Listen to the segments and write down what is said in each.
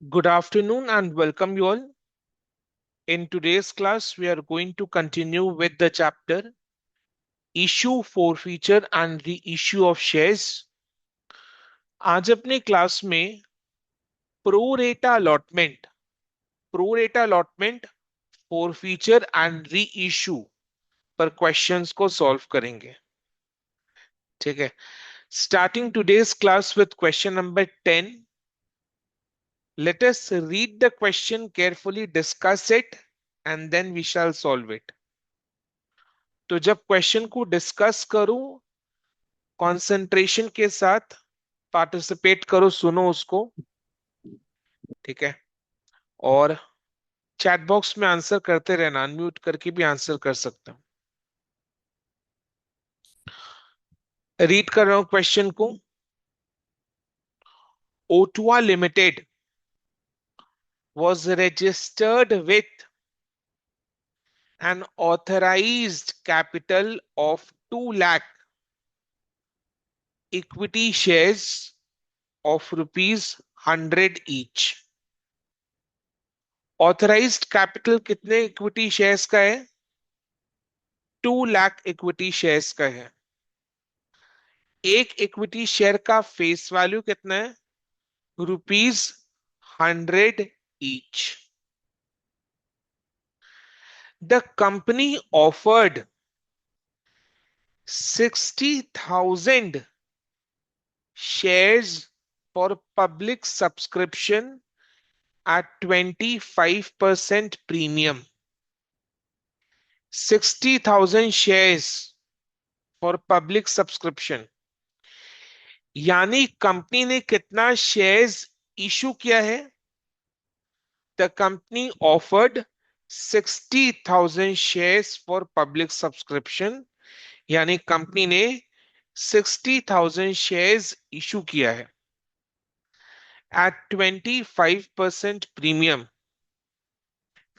Good afternoon and welcome you all. In today's class, we are going to continue with the chapter Issue, Forfeiture and Reissue of Shares. आज अपने class में pro रेटा allotment, forfeiture and re issue पर questions को solve करेंगे। ठीक है, starting today's class with question number 10। Let us read the question carefully, discuss it, and then we shall solve it. तो जब क्वेश्चन को डिस्कस करूं, कंसंट्रेशन के साथ पार्टिसिपेट करो, सुनो उसको। ठीक है, और चैट बॉक्स में आंसर करते रहना, अनम्यूट करके भी आंसर कर सकते हो। रीड कर रहा हूं क्वेश्चन को। ओटुआ limited was registered with an authorized capital of 2 lakh equity shares of rupees 100 each। Authorised capital कितने इक्विटी शेयर्स का है? 2 लाख इक्विटी शेयर्स का है। एक इक्विटी शेयर का फेस वैल्यू कितना है? ₹100 each। The company offered 60,000 shares for public subscription at 25% premium। 60,000 shares for public subscription, यानी कंपनी ने कितना शेयर्स इशू किया है? The company offered 60,000 shares for public subscription, यानी कंपनी ने 60,000 शेयर्स इशू किया है at 25% प्रीमियम।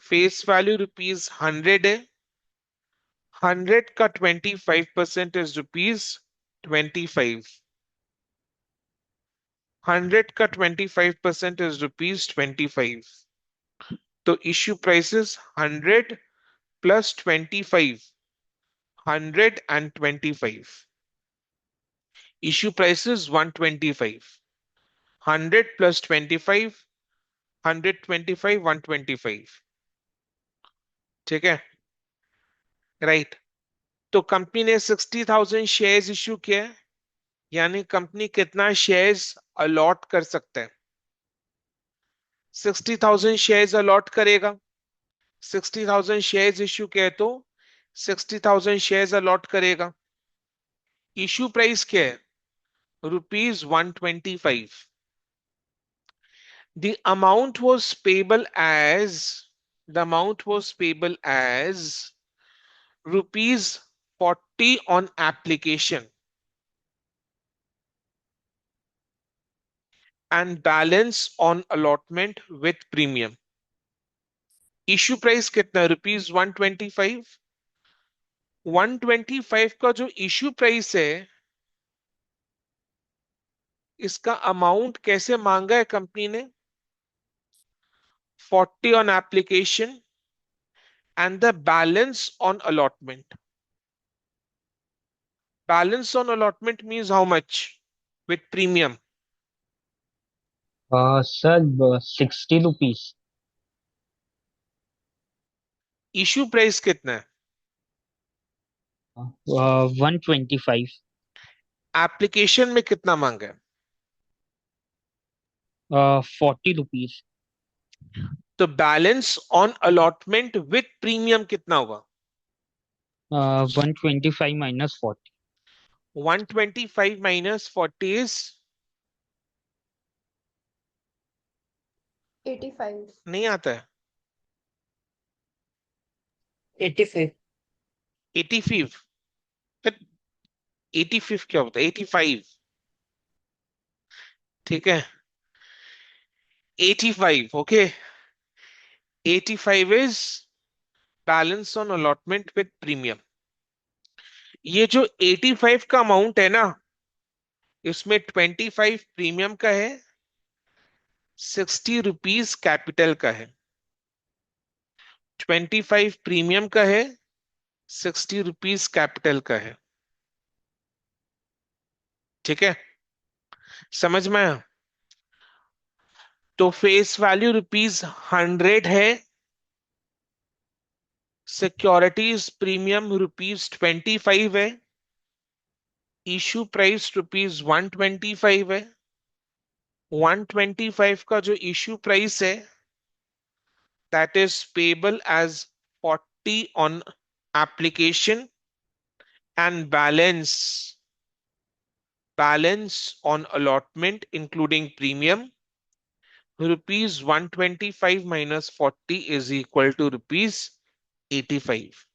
फेस वैल्यू ₹100 है। 100 का 25% इज ₹25। 100 का 25% इज ₹25। तो issue prices 100 plus 25, 125। Issue prices 125। 100 plus 25, 125, 125। ठीक है, राइट। तो कंपनी ने 60,000 शेयर्स इश्यू किया है, यानी कंपनी कितना शेयर्स अलॉट कर सकता है? 60,000 शेयर्स अलॉट करेगा। 60,000 शेयर्स इश्यू किए तो 60,000 शेयर्स अलॉट करेगा। इश्यू प्राइस क्या है? ₹125। The amount was payable as ₹40 on application and balance on allotment with premium। Issue price कितना है? ₹125। 125 का जो इश्यू प्राइस है, इसका अमाउंट कैसे मांगा है कंपनी ने? 40 on application and the balance on allotment। Balance on allotment means how much with premium? Sir 60 rupees. Issue price कितना है? 125। एप्लीकेशन में कितना मांगा है? 40 रुपीज। तो balance on allotment with premium कितना होगा? 125 माइनस 40। 125 minus 40 is 85। नहीं आता है। 85। 85। फिर 85 क्या होता है? 85। ठीक है, 85। Okay, 85 is balance on allotment with premium. ये जो 85 का अमाउंट है ना, इसमें 25 प्रीमियम का है ₹60 कैपिटल का है, 25 प्रीमियम का है, ₹60 कैपिटल का है। ठीक है, समझ में आया? तो फेस वैल्यू ₹100 है, सिक्योरिटीज प्रीमियम ₹25 है, इशू प्राइस ₹125 है। 125 का जो इशू प्राइस है, that is payable as 40 on application, and balance on allotment including premium, ₹125 minus 40 is equal to ₹85।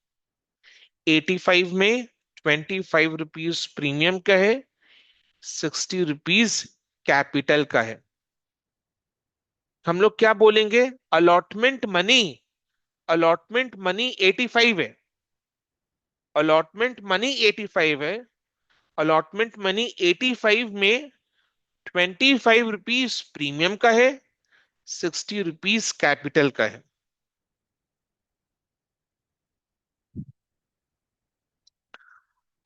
85 में ₹25 प्रीमियम का है, ₹60 कैपिटल का है। हम लोग क्या बोलेंगे? अलॉटमेंट मनी, अलॉटमेंट मनी 85 है, अलॉटमेंट मनी 85 है। अलॉटमेंट मनी 85 में ₹25 प्रीमियम का है, ₹60 कैपिटल का है।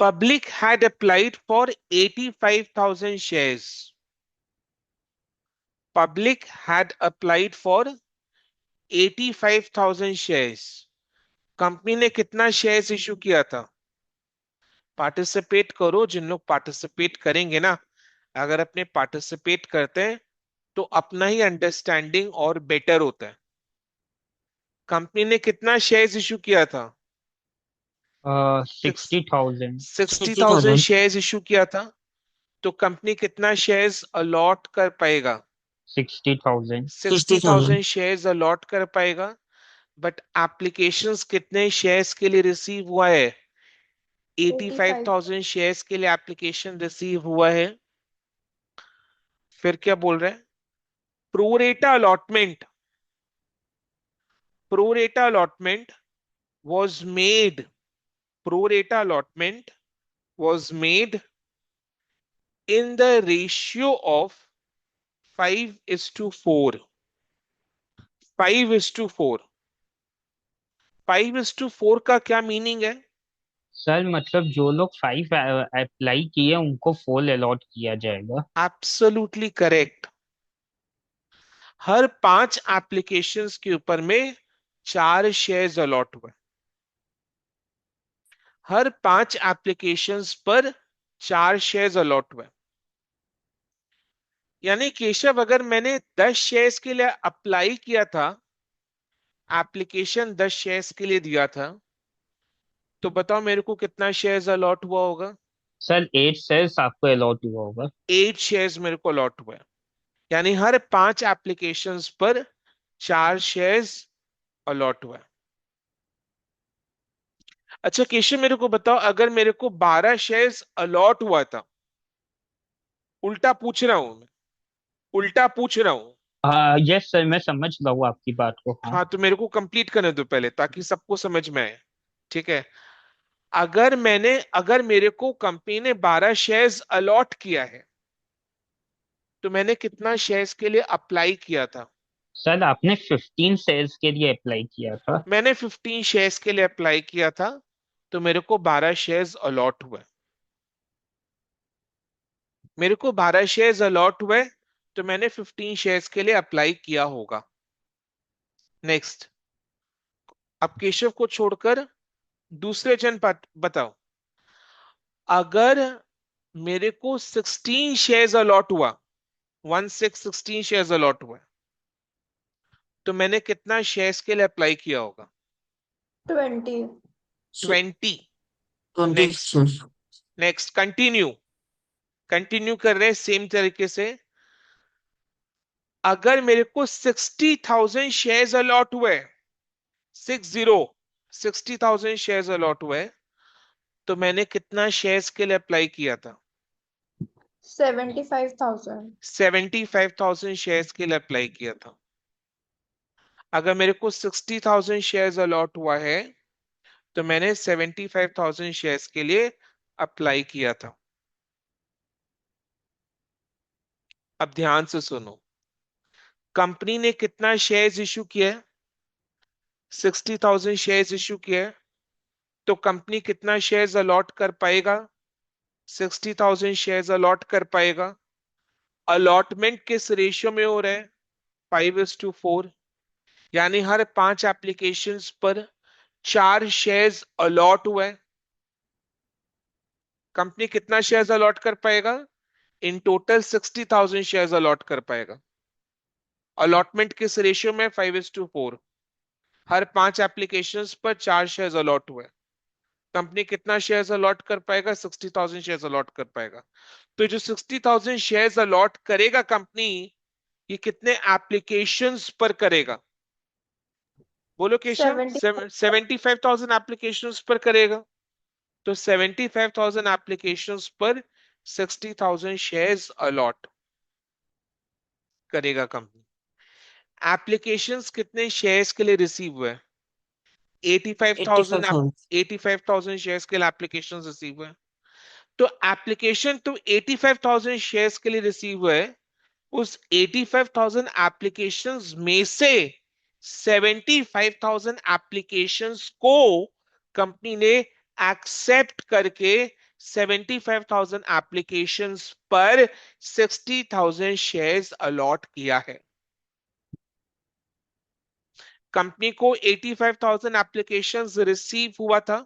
Public had applied for 85,000 shares. Public had applied for 85,000 shares. Company ने कितना शेयर्स इशू किया था? पार्टिसिपेट करो, जिन लोग पार्टिसिपेट करेंगे ना, अगर अपने पार्टिसिपेट करते हैं तो अपना ही अंडरस्टैंडिंग और बेटर होता है। कंपनी ने कितना शेयर्स इशू किया था? 60,000। 60,000 शेयर्स इशू किया था। तो कंपनी कितना शेयर्स अलॉट कर पाएगा? 60,000। 60,000 शेयर्स अलॉट कर पाएगा। बट एप्लीकेशंस कितने शेयर्स के लिए रिसीव हुआ है? 85। 85,000 शेयर्स के लिए एप्लीकेशन रिसीव हुआ है। फिर क्या बोल रहे हैं? Pro rata allotment, pro rata allotment was made, prorata allotment was made in the ratio of 5:4, 5:4। 5:4 का क्या मीनिंग है? सर मतलब जो लोग 5 अप्लाई किए उनको फुल अलॉट किया जाएगा। Absolutely correct. हर 5 एप्लीकेशंस के ऊपर में 4 शेयर्स अलॉट हुए, हर 5 एप्लीकेशंस पर 4 शेयर्स अलॉट हुए। यानी केशव, अगर मैंने 10 शेयर्स के लिए अप्लाई किया था, एप्लीकेशन 10 शेयर्स के लिए दिया था, तो बताओ मेरे को कितना शेयर्स अलॉट हुआ होगा? सर 8 शेयर्स आपको अलॉट हुआ होगा। 8 शेयर्स मेरे को अलॉट हुए। यानी हर 5 एप्लीकेशंस पर 4 शेयर्स अलॉट हुआ। अच्छा केशव, मेरे को बताओ, अगर मेरे को 12 शेयर्स अलॉट हुआ था, उल्टा पूछ रहा हूं मैं, उल्टा पूछ रहा हूं। यस सर, मैं समझ रहा हूँ आपकी बात को। हाँ हाँ, तो मेरे को कंप्लीट करने दो पहले, ताकि सबको समझ में आए। ठीक है, अगर मेरे को कंपनी ने 12 शेयर्स अलॉट किया है, तो मैंने कितना शेयर्स के लिए अप्लाई किया था? सर, आपने 15 शेयर्स के लिए अप्लाई किया था। मैंने 15 शेयर्स के लिए अप्लाई किया था, तो मेरे को 12 शेयर्स अलॉट हुए। मेरे को 12 शेयर्स अलॉट हुए, तो मैंने 15 शेयर्स के लिए अप्लाई किया होगा। नेक्स्ट, अब केशव को छोड़कर दूसरे जन बताओ। अगर मेरे को 16 शेयर्स अलॉट हुआ, 16 शेयर्स अलॉट हुआ, तो मैंने कितना शेयर्स के लिए अप्लाई किया होगा? 20। 20। 20 next, shares. Next continue, continue कर रहे हैं सेम तरीके से। अगर मेरे को 60,000 शेयर्स अलॉट हुए, 60,000 शेयर्स अलॉट हुए, तो मैंने कितना शेयर्स के लिए अप्लाई किया था? 75,000। 75,000 शेयर्स के लिए अप्लाई किया था। अगर मेरे को 60,000 शेयर्स अलॉट हुआ है, तो मैंने 75,000 शेयर्स के लिए अप्लाई किया था। अब ध्यान से सुनो, कंपनी ने कितना शेयर्स इशू किया है? 60,000 शेयर्स इशू किया है, तो कंपनी कितना शेयर्स अलॉट कर पाएगा? 60,000 शेयर्स अलॉट कर पाएगा। अलॉटमेंट किस रेशियो में हो रहा है? 5:4। यानी हर 5 एप्लीकेशंस पर 4 शेयर्स अलॉट हुआ है। कंपनी कितना शेयर्स अलॉट कर पाएगा? इन टोटल 60,000 शेयर्स अलॉट कर पाएगा। अलॉटमेंट किस रेशियो में? 5:4। हर 5 एप्लीकेशंस पर 4 शेयर्स अलॉट हुए। कंपनी कितना शेयर्स अलॉट कर पाएगा? 60,000 शेयर्स अलॉट कर पाएगा। तो जो 60,000 शेयर्स अलॉट करेगा कंपनी, ये कितने एप्लीकेशंस पर करेगा? बोलो केशव। 75,000 एप्लीकेशंस पर करेगा। तो 75,000 एप्लीकेशंस पर 60,000 शेयर्स अलॉट करेगा कंपनी। एप्लीकेशंस कितने शेयर्स के लिए रिसीव हुए? 85,000 85,000. 85,000 शेयर्स के लिए एप्लीकेशंस रिसीव हुए। तो एप्लीकेशन तो 85,000 शेयर्स के लिए रिसीव हुए, उस 85,000 एप्लीकेशंस में से 75,000 एप्लीकेशंस को कंपनी ने एक्सेप्ट करके 75,000 एप्लीकेशंस पर 60,000 शेयर्स अलॉट किया है। कंपनी को 85,000 एप्लीकेशंस रिसीव हुआ था,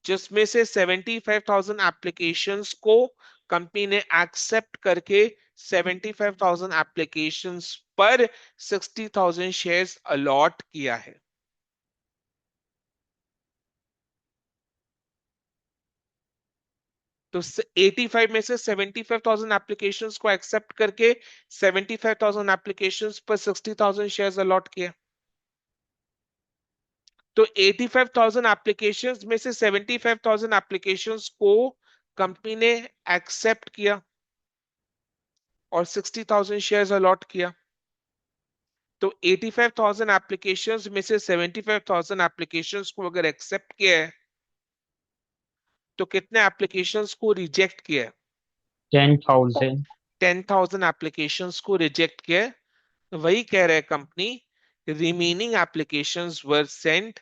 जिसमें से 75,000 एप्लीकेशंस को कंपनी ने एक्सेप्ट करके 75,000 एप्लीकेशंस पर 60,000 शेयर्स अलॉट किया है। तो 85 में से 75,000 एप्लीकेशंस को एक्सेप्ट करके 75,000 एप्लीकेशंस पर 60,000 शेयर्स अलॉट किया। तो 85,000 एप्लीकेशंस में से 75,000 एप्लीकेशंस को कंपनी ने एक्सेप्ट किया और 60,000 शेयर्स अलॉट किया। तो 85,000 एप्लीकेशंस में से 75,000 एप्लीकेशंस को अगर एक्सेप्ट किया है, तो कितने एप्लीकेशंस को रिजेक्ट किया है? 10,000. 10,000 एप्लीकेशंस को रिजेक्ट किया है। वही कह रहे company, remaining applications were sent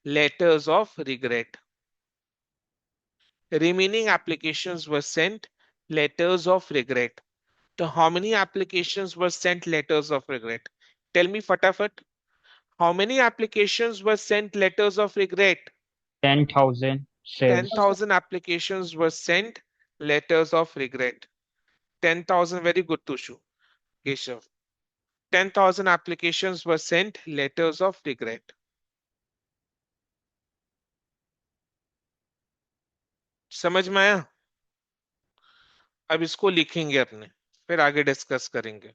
letters of regret. Remaining applications were sent letters of regret. So how many applications were sent letters of regret? Tell me fatafat. How many applications were sent letters of regret? 10,000 shares. 10,000 applications were sent letters of regret. 10,000, very good, Tushu. Keshav. 10,000 applications were sent letters of regret. समझ में आया? अब इसको लिखेंगे अपने, फिर आगे discuss करेंगे।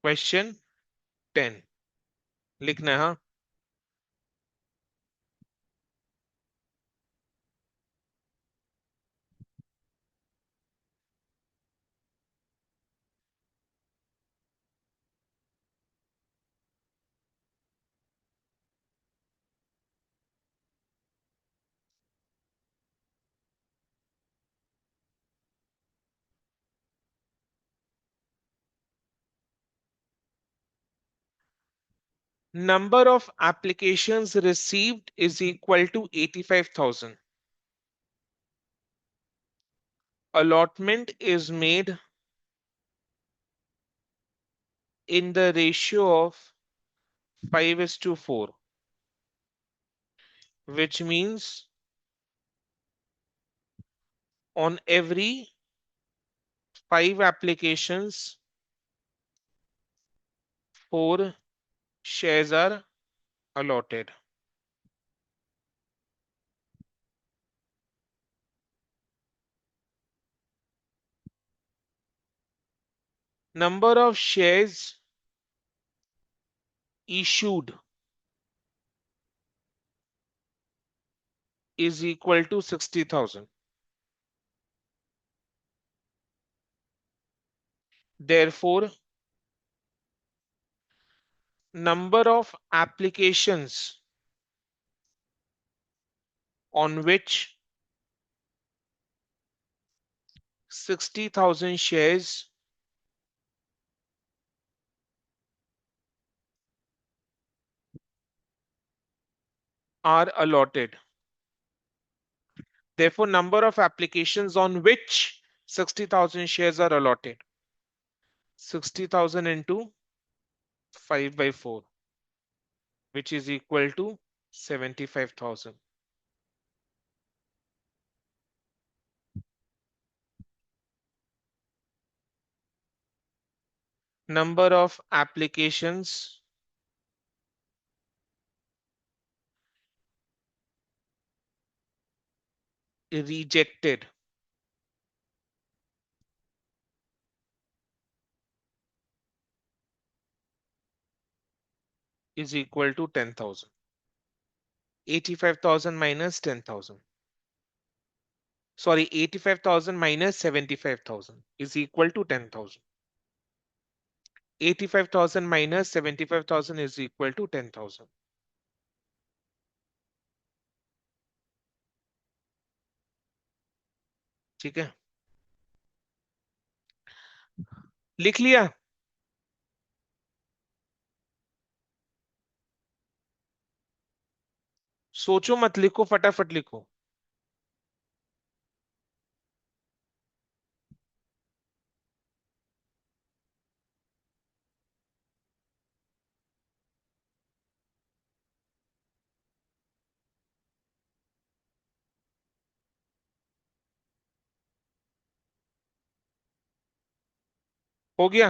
क्वेश्चन 10 लिखना है, हाँ। Number of applications received is equal to 85,000. Allotment is made in the ratio of 5:4, which means on every 5 applications, 4 shares are allotted. Number of shares issued is equal to 60,000. Therefore, number of applications on which 60,000 shares are allotted. Therefore, number of applications on which 60,000 shares are allotted. 60,000 into 5 by 4, which is equal to 75,000. Number of applications rejected is equal to 10,000. 85,000 minus 10,000. Sorry, 85,000 minus 75,000 is equal to 10,000. 85,000 minus 75,000 is equal to 10,000. ठीक है, लिख लिया? सोचो मत, लिखो, फटाफट लिखो। हो गया?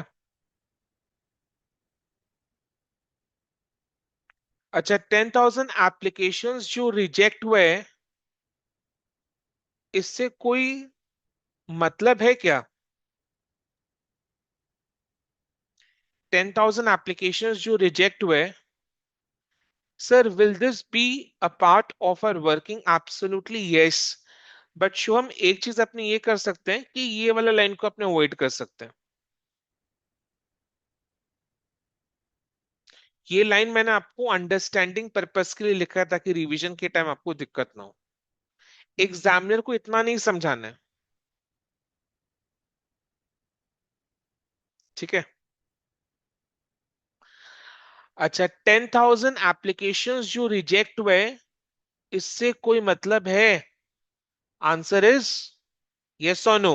अच्छा, 10,000 एप्लीकेशंस जो रिजेक्ट हुए, इससे कोई मतलब है क्या? 10,000 एप्लीकेशंस जो रिजेक्ट हुए, sir, will this be a part of our working? Absolutely yes. But show हम एक चीज अपने ये कर सकते हैं कि ये वाला लाइन को अपने अवॉइड कर सकते हैं। ये लाइन मैंने आपको अंडरस्टैंडिंग पर्पस के लिए लिखा है, ताकि रिवीजन के टाइम आपको दिक्कत ना हो। एग्जामिनर को इतना नहीं समझाना है, ठीक है? अच्छा, 10,000 एप्लीकेशंस जो रिजेक्ट हुए, इससे कोई मतलब है? आंसर इज यस और नो।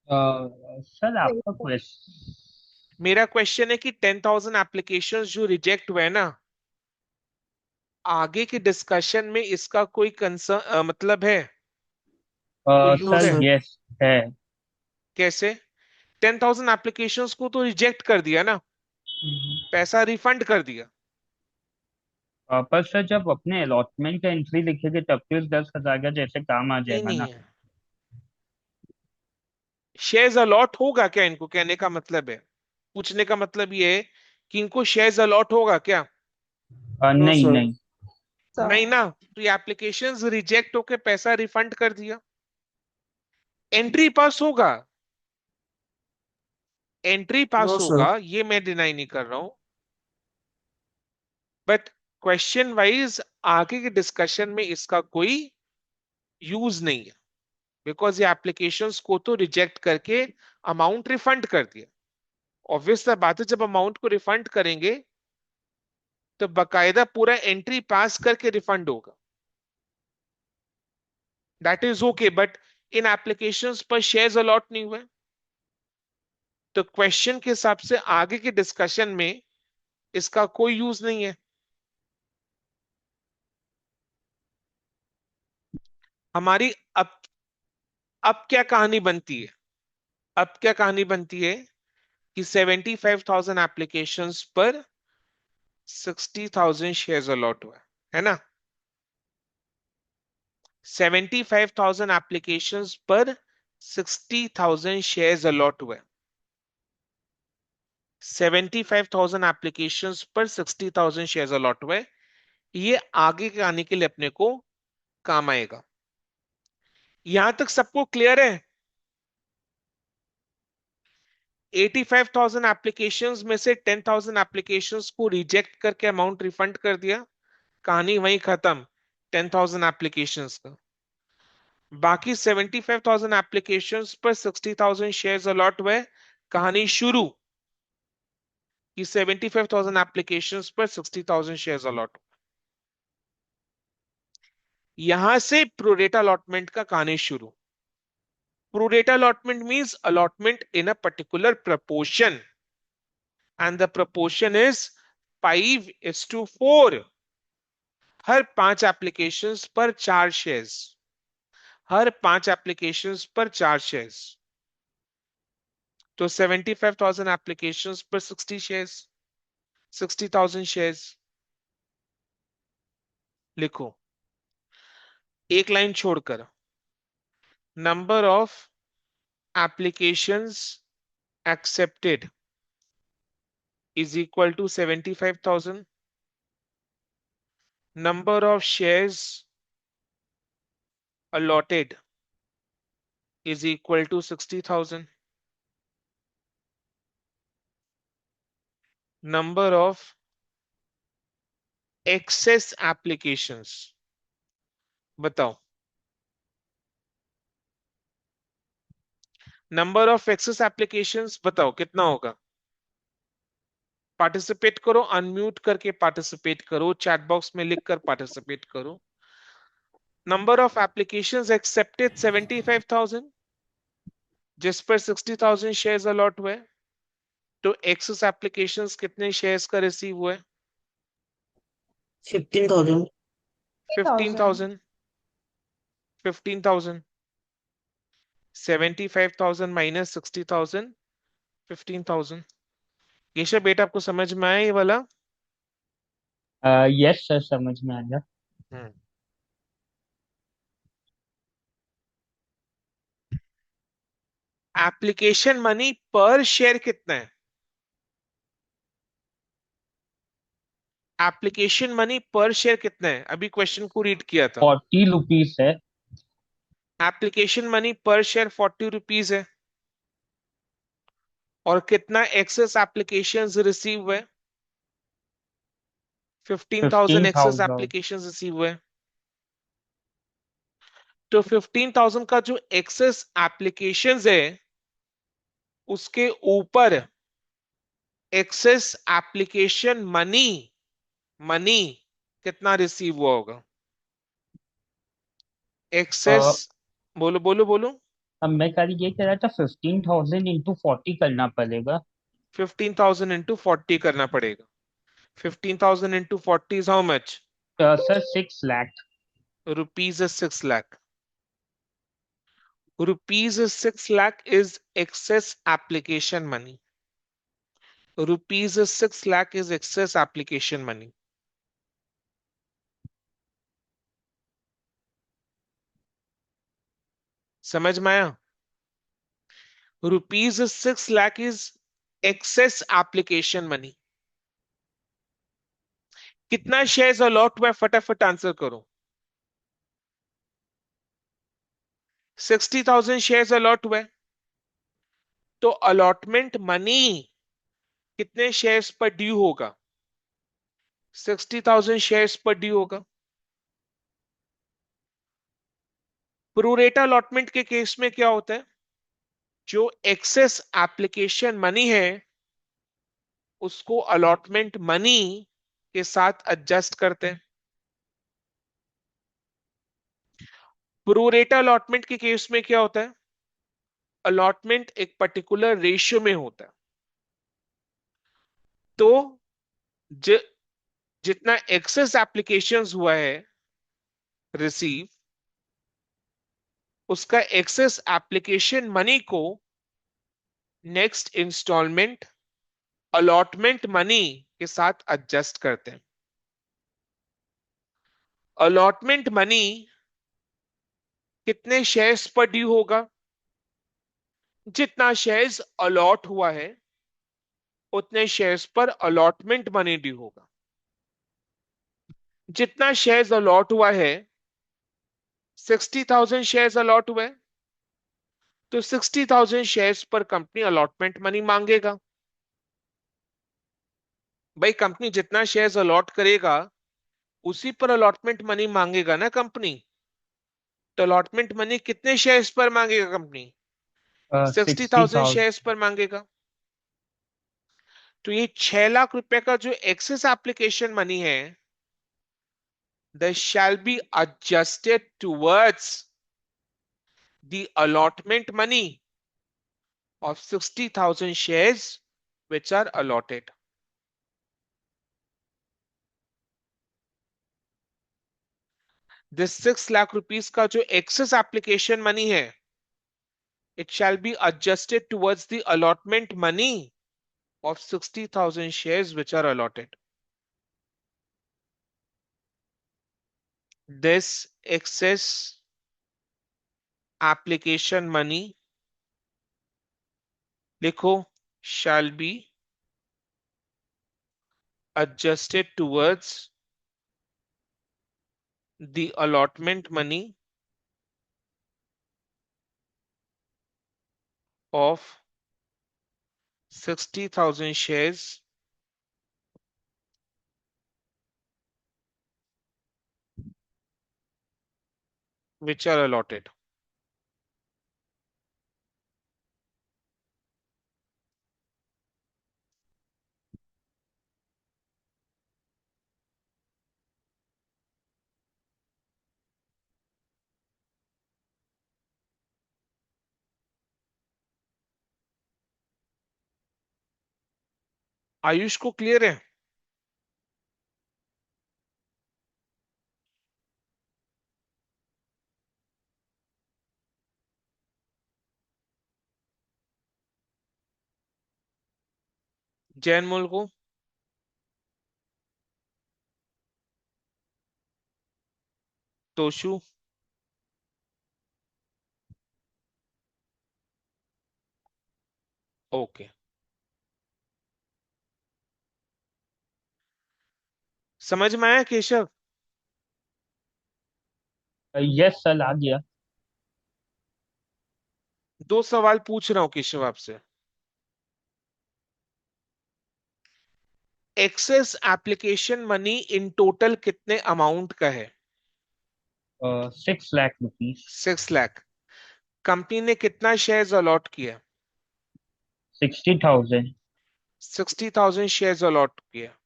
सर आपका बिल्कुल। क्वेश्चन मेरा क्वेश्चन है कि 10,000 एप्लीकेशंस जो रिजेक्ट हुए ना, आगे के डिस्कशन में इसका कोई कंसर्न मतलब है? कोई नो यूज है? Sir sir. यस है। कैसे? 10,000 एप्लीकेशंस को तो रिजेक्ट कर दिया ना, पैसा रिफंड कर दिया। पर सर जब अपने अलॉटमेंट का एंट्री लिखेंगे तब तो इस 10,000 का जैसे काम आ नहीं जाएगा नहीं ना। है, शेयर्स अलॉट होगा क्या? इनको कहने का मतलब है, पूछने का मतलब ये है कि इनको शेयर्स अलॉट होगा क्या? नो नहीं सर। नहीं। नहीं ना, तो ये एप्लीकेशंस रिजेक्ट होके पैसा रिफंड कर दिया। एंट्री पास होगा, एंट्री पास नो सर। होगा, ये मैं डिनाई नहीं कर रहा हूं। बट क्वेश्चन वाइज आगे के डिस्कशन में इसका कोई यूज नहीं है, बिकॉज ये एप्लीकेशंस को तो रिजेक्ट करके अमाउंट रिफंड कर दिया। ऑब्वियस सा बात है, जब अमाउंट को रिफंड करेंगे तो बकायदा पूरा एंट्री पास करके रिफंड होगा। That is okay, but in applications पर शेयर्स अलॉट नहीं हुए, तो क्वेश्चन के हिसाब से आगे के डिस्कशन में इसका कोई यूज नहीं है। हमारी अब क्या कहानी बनती है? अब क्या कहानी बनती है कि 75,000 एप्लीकेशंस पर 60,000 शेयर्स अलॉट हुआ है ना? 75,000 एप्लीकेशंस पर 60,000 शेयर्स अलॉट हुए। 75,000 एप्लीकेशंस पर 60,000 शेयर्स अलॉट हुए। ये आगे के आने के लिए अपने को काम आएगा। यहां तक सबको क्लियर है? 85,000 एप्लीकेशंस में से 10,000 एप्लीकेशंस को रिजेक्ट करके अमाउंट रिफंड कर दिया, कहानी वहीं खत्म। 10,000 एप्लीकेशंस का बाकी 75,000 एप्लीकेशंस पर 60,000 शेयर्स अलॉट हुए, कहानी शुरू कि 75,000 एप्लीकेशंस पर 60,000 शेयर्स अलॉट। यहां से प्रोरेटा अलॉटमेंट का कहानी शुरू। Pro rata allotment means allotment in a particular proportion, and the proportion is 5:4। Her 5 applications पर 4 शेयर्स, हर 5 एप्लीकेशंस पर 4 शेयर्स, तो 75,000 एप्लीकेशंस पर 60 शेयर्स, 60,000 शेयर्स। लिखो एक लाइन छोड़कर, number of applications accepted is equal to 75,000, number of shares allotted is equal to 60,000, number of excess applications, बताओ number of excess applications बताओ कितना होगा। पार्टिसिपेट करो, अनम्यूट करके पार्टिसिपेट करो, चैट बॉक्स में लिखकर पार्टिसिपेट करो। नंबर ऑफ एप्लीकेशंस एक्सेप्टेड 75,000, जिस पर 60,000 शेयर्स अलॉट हुए, तो एक्सेस एप्लीकेशंस कितने शेयर्स का रिसीव हुए? 15,000। 15,000। 15,000 75,000 माइनस 60,000, 15,000। केशव बेटा आपको समझ में आया ये वाला? यस सर, समझ में आ गया। एप्लीकेशन मनी पर शेयर कितना है? एप्लीकेशन मनी पर शेयर कितना है? अभी क्वेश्चन को रीड किया था। 40 रुपीज है। एप्लीकेशन मनी पर शेयर 40 रुपीज है। और कितना एक्सेस एप्लीकेशंस रिसीव हुए? 15,000 एक्सेस 15,000। एप्लीकेशंस रिसीव हुए। तो 15,000 का जो एक्सेस एप्लीकेशंस है, उसके ऊपर एक्सेस एप्लीकेशन मनी, मनी कितना रिसीव हुआ होगा? एक्सेस, बोलो बोलो बोलो। अब मैं कल ये कह रहा था 15,000 इंटू 40 करना पड़ेगा। 15,000 इंटू 40 करना पड़ेगा। 15,000 into 40 is how much? Sir 6 lakh. Rupees is 6 lakh. Rupees is 6 lakh is excess application money. Rupees is 6 lakh is excess application money. समझ में आया? Rupees is 6 lakh is excess application money. कितना shares allot हुआ है? फटाफट answer करो। 60,000 shares allot हुए, तो अलॉटमेंट मनी कितने शेयर्स पर ड्यू होगा? 60,000 शेयर्स पर ड्यू होगा। प्रोरेटा अलॉटमेंट के केस में क्या होता है? जो एक्सेस एप्लीकेशन मनी है, उसको अलॉटमेंट मनी के साथ एडजस्ट करते हैं। प्रोरेटा अलॉटमेंट के केस में क्या होता है? अलॉटमेंट एक पर्टिकुलर रेशियो में होता है, तो ज, जितना एक्सेस एप्लीकेशंस हुआ है रिसीव, उसका एक्सेस एप्लीकेशन मनी को नेक्स्ट इंस्टॉलमेंट अलॉटमेंट मनी के साथ एडजस्ट करते हैं। अलॉटमेंट मनी कितने शेयर्स पर ड्यू होगा? जितना शेयर्स अलॉट हुआ है, उतने शेयर्स पर अलॉटमेंट मनी ड्यू होगा। जितना शेयर्स अलॉट हुआ है, 60,000 शेयर्स अलॉट हुए, तो 60,000 शेयर्स पर कंपनी अलॉटमेंट मनी मांगेगा। भाई कंपनी जितना शेयर्स अलॉट करेगा, उसी पर अलॉटमेंट मनी मांगेगा ना कंपनी। तो अलॉटमेंट मनी कितने शेयर्स पर मांगेगा कंपनी? 60,000 60,000। शेयर्स पर मांगेगा। तो ये 6 लाख रुपए का जो एक्सेस एप्लीकेशन मनी है, This shall be adjusted towards the allotment money of 60,000 shares which are allotted. This 6 lakh rupees का जो excess application money है, it shall be adjusted towards the allotment money of 60,000 shares which are allotted. This excess application money, लिखो, shall be adjusted towards the allotment money of 60,000 shares which are allotted. Ayush को clear है? जैन मोल को? Toshu? Okay, समझ में आया Keshav? Yes sir, आ गया। दो सवाल पूछ रहा हूं केशव आपसे। Excess application money in total कितने अमाउंट का है? 6 लाख रुपीज। 6 लाख। कंपनी ने कितना शेयर्स अलॉट किया? 60,000। 60,000 शेयर्स अलॉट किया।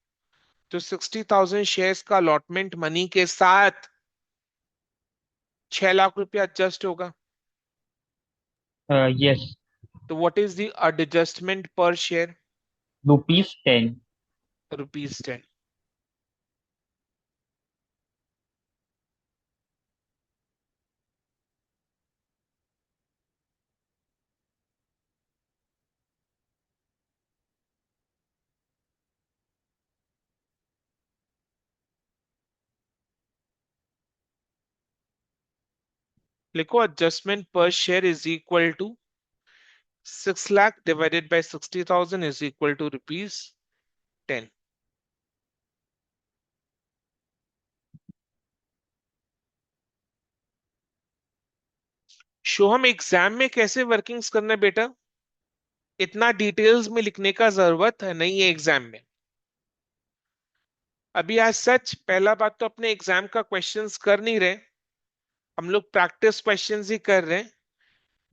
तो 60,000 शेयर्स का अलॉटमेंट मनी के साथ 6 लाख रुपया एडजस्ट होगा। यस। तो व्हाट इज द एडजस्टमेंट पर शेयर? ₹10। ₹10। लिखो, एडजस्टमेंट पर share is equal to 6 lakh divided by 60,000 is equal to ₹10। हम एग्जाम में कैसे वर्किंग्स करना है बेटा? इतना डिटेल्स में लिखने का जरूरत है नहीं है एग्जाम में। अभी आज सच पहला बात तो अपने एग्जाम का क्वेश्चंस कर नहीं रहे, हम लोग प्रैक्टिस क्वेश्चंस ही कर रहे हैं,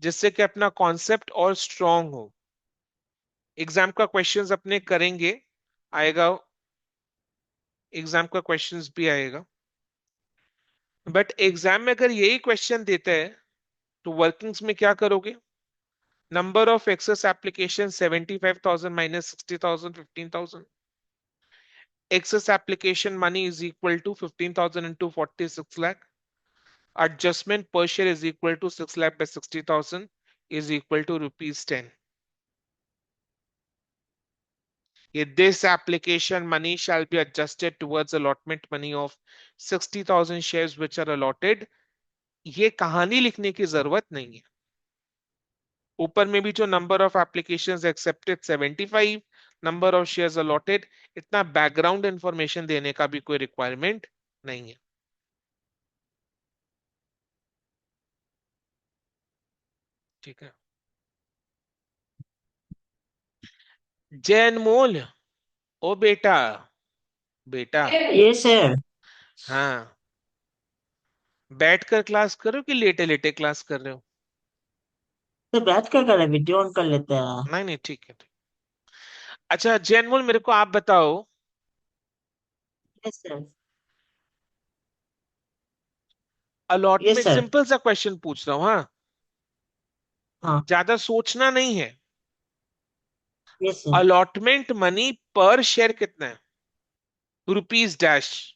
जिससे कि अपना कॉन्सेप्ट और स्ट्रांग हो। एग्जाम का क्वेश्चंस अपने करेंगे, आएगा, एग्जाम का क्वेश्चंस भी आएगा। बट एग्जाम में अगर यही क्वेश्चन देता है तो वर्किंग्स में क्या करोगे? Number of excess application 75,000 minus 60,000 15,000। excess application money is equal to 15,000 into 46 lakh. Adjustment per share is equal to 6 lakh by 60,000 is equal to ₹10. This application money shall be adjusted towards allotment money of 60,000 shares which are allotted. ये कहानी लिखने की जरूरत नहीं है। ऊपर में भी जो number of applications accepted 75, number of shares allotted, इतना बैकग्राउंड इंफॉर्मेशन देने का भी कोई रिक्वायरमेंट नहीं है। ठीक है। जय अनमोल, ओ बेटा, बेटा, ये सर। हाँ, बैठ कर क्लास कर रहे हो कि लेटे लेटे क्लास कर रहे हो? तो बैठ कर कर वीडियो ऑन कर लेते हैं। नहीं नहीं, ठीक है, ठीक। अच्छा जय अनमोल, मेरे को आप बताओ, yes sir. Allotment, sir. Simple सा क्वेश्चन पूछ रहा हूँ, हाँ, हाँ। ज्यादा सोचना नहीं है। Yes sir. अलॉटमेंट मनी पर शेयर कितना है? Rupees dash.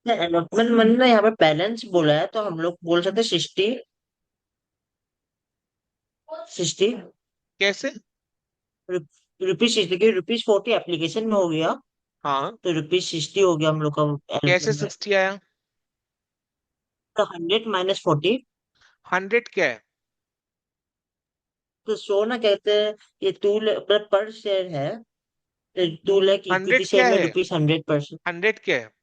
अलॉटमेंट मैंने ना यहाँ पे बैलेंस बोला है, तो हम लोग बोल सकते 60 60। कैसे? रुपीज 60 की रुपीज 40 एप्लीकेशन में हो गया, हाँ, तो रुपीज 60 हो गया हम लोग का कैसे allotment में। 60 आया? तो 100 - 40, 100 क्या है? तो सो ना कहते हैं, ये 2 पर शेयर है, तो 2 लाख 100 इक्विटी शेयर क्या में है? रुपीज 100%। 100 क्या है?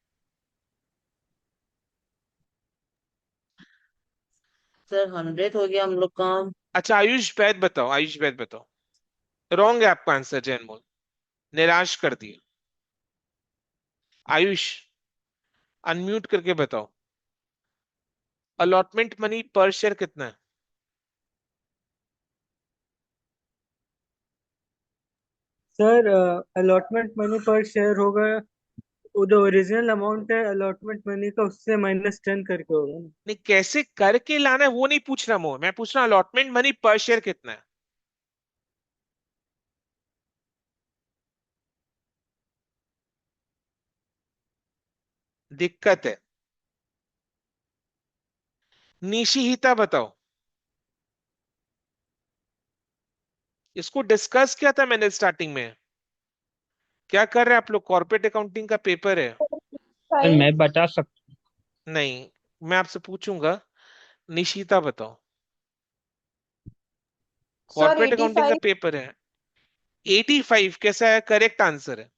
सर 100 हो गया हम लोग का। अच्छा आयुष वैद बताओ, आयुष वैद बताओ। रॉन्ग है आपका आंसर जैनमोल, निराश कर दिए। आयुष, अनम्यूट करके बताओ, अलॉटमेंट मनी पर शेयर कितना है? सर अलॉटमेंट मनी पर शेयर होगा, वो जो ओरिजिनल अमाउंट है अलॉटमेंट मनी का उससे -10 करके होगा ना। नहीं, कैसे करके लाना है वो नहीं पूछ रहा मैं पूछ रहा अलॉटमेंट मनी पर शेयर कितना है। दिक्कत है। निशिहिता बताओ, इसको डिस्कस किया था मैंने स्टार्टिंग में। क्या कर रहे हैं आप लोग? कॉर्पोरेट अकाउंटिंग का पेपर है। सर 45। मैं बता सकता नहीं, मैं आपसे पूछूंगा। निशिता बताओ, सर कॉर्पोरेट एटी अकाउंटिंग का फाइव पेपर है। 85 कैसा है? करेक्ट आंसर है।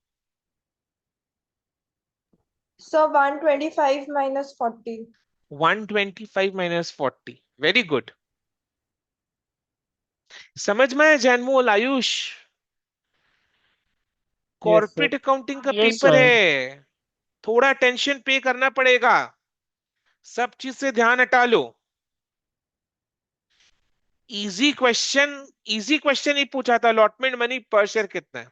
सर 125 - 40। 125 - 40, very good. समझ में आया Jainmol, Ayush? Yes sir. Corporate accounting का यस पेपर सर। है, थोड़ा टेंशन पे करना पड़ेगा। सब चीज से ध्यान हटा लो। इजी क्वेश्चन, इजी क्वेश्चन ही पूछा था, अलॉटमेंट मनी पर शेयर कितना है।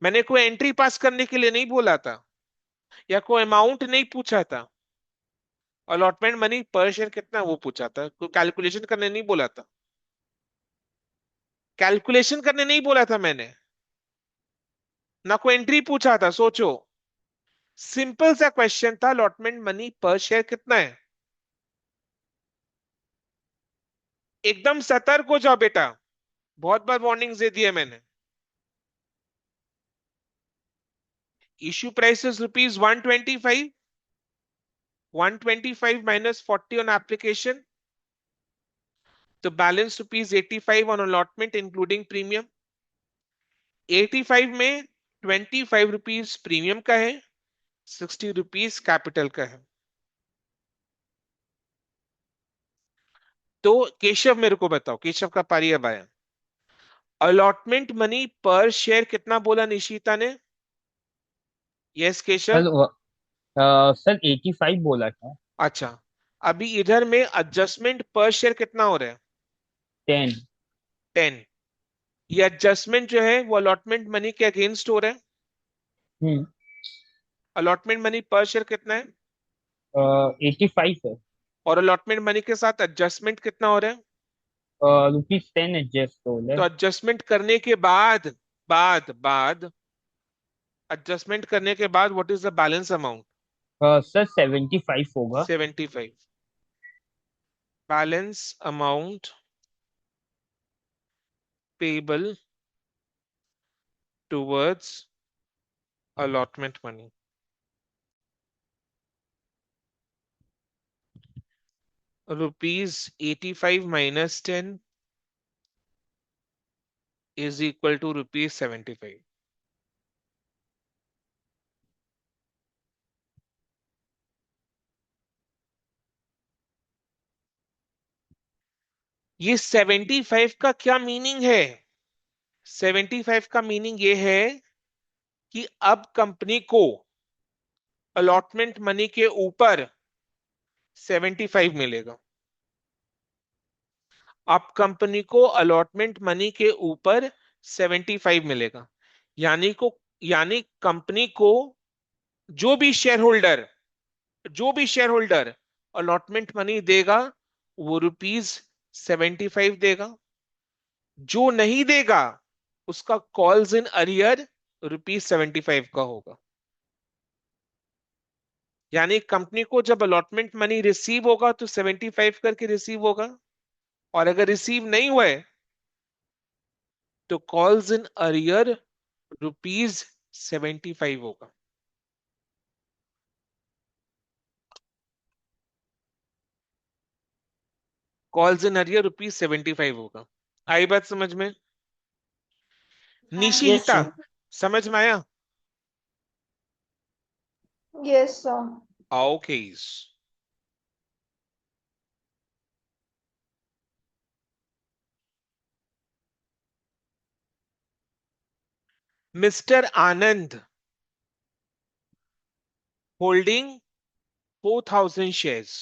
मैंने कोई एंट्री पास करने के लिए नहीं बोला था, या कोई अमाउंट नहीं पूछा था। अलॉटमेंट मनी पर शेयर कितना है वो पूछा था, कोई कैलकुलेशन करने नहीं बोला था। कैलकुलेशन करने नहीं बोला था मैंने, ना कोई एंट्री पूछा था। सोचो, सिंपल सा क्वेश्चन था, अलॉटमेंट मनी पर शेयर कितना है। एकदम सतर्क हो जाओ बेटा, बहुत बार वार्निंग दे दी है मैंने। Issue price is rupees 125, 125 -40 on application, तो balance rupees 85 on allotment including premium. 85 में 25 रुपीज प्रीमियम का है, 60 रुपीज कैपिटल का है। तो केशव मेरे को बताओ, केशव का पारी अब आया। अलॉटमेंट मनी पर शेयर कितना बोला निशिता ने? यस केशव। सर सर 85 बोला था। अच्छा, अभी इधर में एडजस्टमेंट पर शेयर कितना हो रहा है? 10। 10। ये एडजस्टमेंट जो है वो अलॉटमेंट मनी के अगेंस्ट हो रहा है। हम्म। अलॉटमेंट मनी पर शेयर कितना है? 85 सर। और अलॉटमेंट मनी के साथ एडजस्टमेंट कितना हो रहा है? रुपीज 10 एडजस्ट हो रहा तो एडजस्टमेंट करने के बाद, बाद एडजस्टमेंट करने के बाद what is the balance amount? है। सर 75 होगा। 75। Balance amount payable towards allotment money, rupees 85 -10 is equal to rupees 75। ये 75 का क्या मीनिंग है? 75 का मीनिंग ये है कि अब कंपनी को अलॉटमेंट मनी के ऊपर 75 मिलेगा। अब कंपनी को अलॉटमेंट मनी के ऊपर 75 मिलेगा। यानी कंपनी को जो भी शेयर होल्डर, जो भी शेयर होल्डर अलॉटमेंट मनी देगा वो ₹75 देगा, जो नहीं देगा उसका कॉल्स इन अरियर ₹75 का होगा। यानी कंपनी को जब अलॉटमेंट मनी रिसीव होगा तो 75 करके रिसीव होगा, और अगर रिसीव नहीं हुआ है तो कॉल्स इन अरियर ₹75 होगा। कॉल्स इन अरियर ₹75 होगा। आई बात समझ में? Yes Nishita, sir. समझ में आया? Yes, sir. Okay. Mister Anand holding 4,000 shares.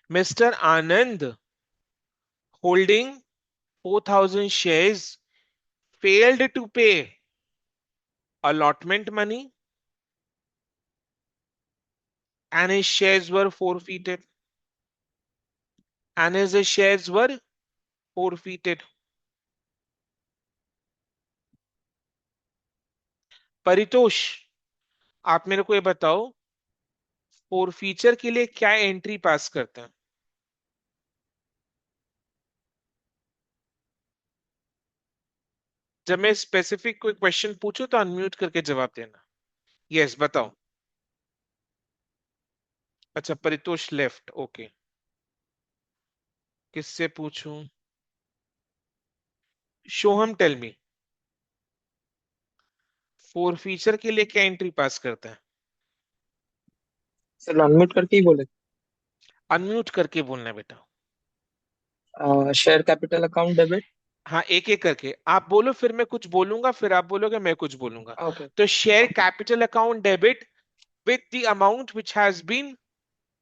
Mr. Anand holding 4,000 shares failed to pay allotment money and his shares were forfeited. And his shares were forfeited. Paritosh, आप मेरे को ये बताओ, फॉरफीचर के लिए क्या एंट्री पास करते हैं? जब मैं स्पेसिफिक कोई क्वेश्चन पूछूं तो अनम्यूट करके जवाब देना। यस, बताओ। अच्छा, परितोष लेफ्ट, ओके। किससे पूछूं? शोहम, टेल मी, फॉरफीचर के लिए क्या एंट्री पास करते हैं? सर अनम्यूट करके ही बोले। अनम्यूट करके बोलना है बेटा। Share capital account debit. हाँ, एक एक करके आप बोलो, फिर मैं कुछ बोलूंगा, फिर आप बोलोगे, मैं कुछ बोलूंगा। ओके तो share okay capital account debit with the amount which has been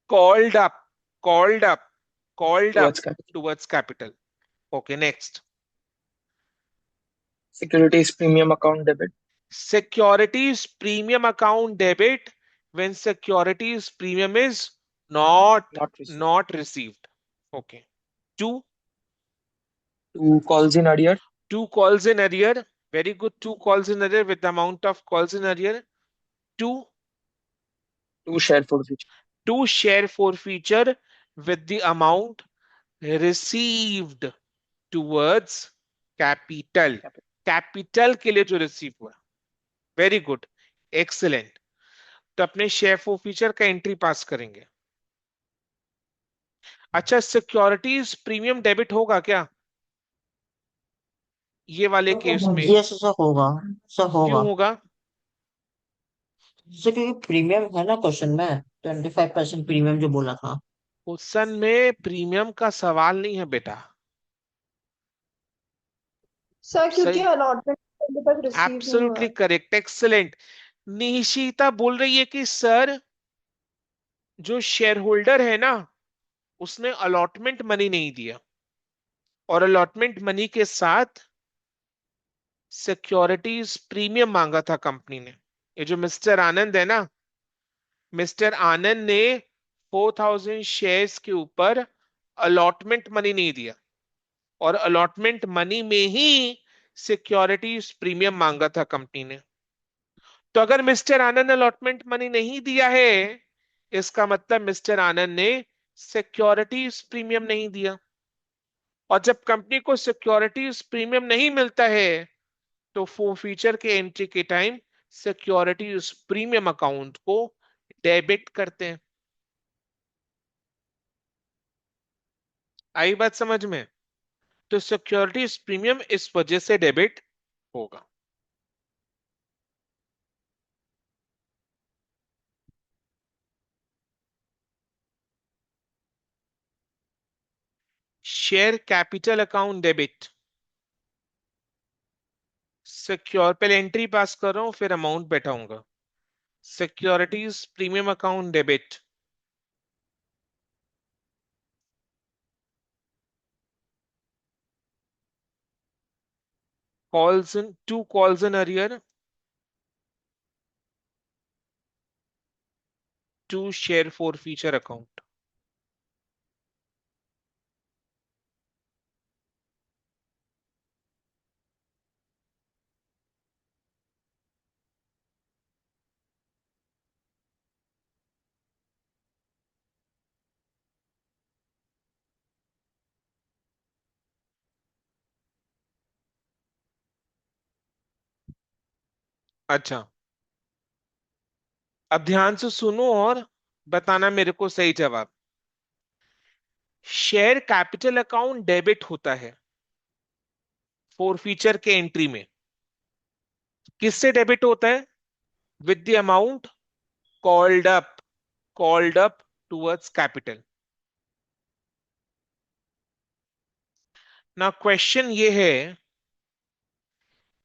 called up, called up, called up towards capital. towards capital. Okay, next. Securities premium account debit. Securities premium account debit when securities premium is not not receive. not received. Okay. Two, two calls in arrear. two calls in arrear. Very good. Two calls in arrear with the amount of calls in arrear. Two, two share forfeiture. two share forfeiture with the amount received towards capital. Capital के लिए जो receive हुआ। Very good, excellent. तो अपने share forfeiture का entry pass करेंगे। अच्छा, securities premium debit होगा क्या ये वाले केस में? यस सर होगा। सर क्यों होगा। होगा? सर क्योंकि प्रीमियम है ना क्वेश्चन में, 25% प्रीमियम जो बोला था। क्वेश्चन में प्रीमियम का सवाल नहीं है बेटा। सर क्योंकि सही, अलॉटमेंट अभी तक रिसीव नहीं हुआ एब्सोल्युटली है। Correct, excellent. निशिता बोल रही है कि सर, जो शेयर होल्डर है ना, उसने अलॉटमेंट मनी नहीं दिया, और अलॉटमेंट मनी के साथ सिक्योरिटीज प्रीमियम मांगा था कंपनी ने। ये जो मिस्टर आनंद है ना, मिस्टर आनंद ने 4,000 शेयर्स के ऊपर अलॉटमेंट मनी नहीं दिया, और अलॉटमेंट मनी में ही सिक्योरिटीज प्रीमियम मांगा था कंपनी ने। तो अगर मिस्टर आनंद ने अलॉटमेंट मनी नहीं दिया है, इसका मतलब मिस्टर आनंद ने सिक्योरिटीज प्रीमियम नहीं दिया। और जब कंपनी को सिक्योरिटीज प्रीमियम नहीं मिलता है तो फॉरफीचर के एंट्री के टाइम सिक्योरिटीज प्रीमियम अकाउंट को डेबिट करते हैं। आई बात समझ में? तो सिक्योरिटीज प्रीमियम इस वजह से डेबिट होगा। Share capital account debit, secure, पहले एंट्री पास कर रहा हूं फिर अमाउंट बैठाऊंगा। Securities premium account debit, calls in, two calls in arrear, to share forfeiture account. अच्छा, अब ध्यान से सुनो और बताना मेरे को सही जवाब। शेयर कैपिटल अकाउंट डेबिट होता है फॉरफीचर के एंट्री में। किससे डेबिट होता है? With the amount called up, called up towards capital. ना क्वेश्चन ये है,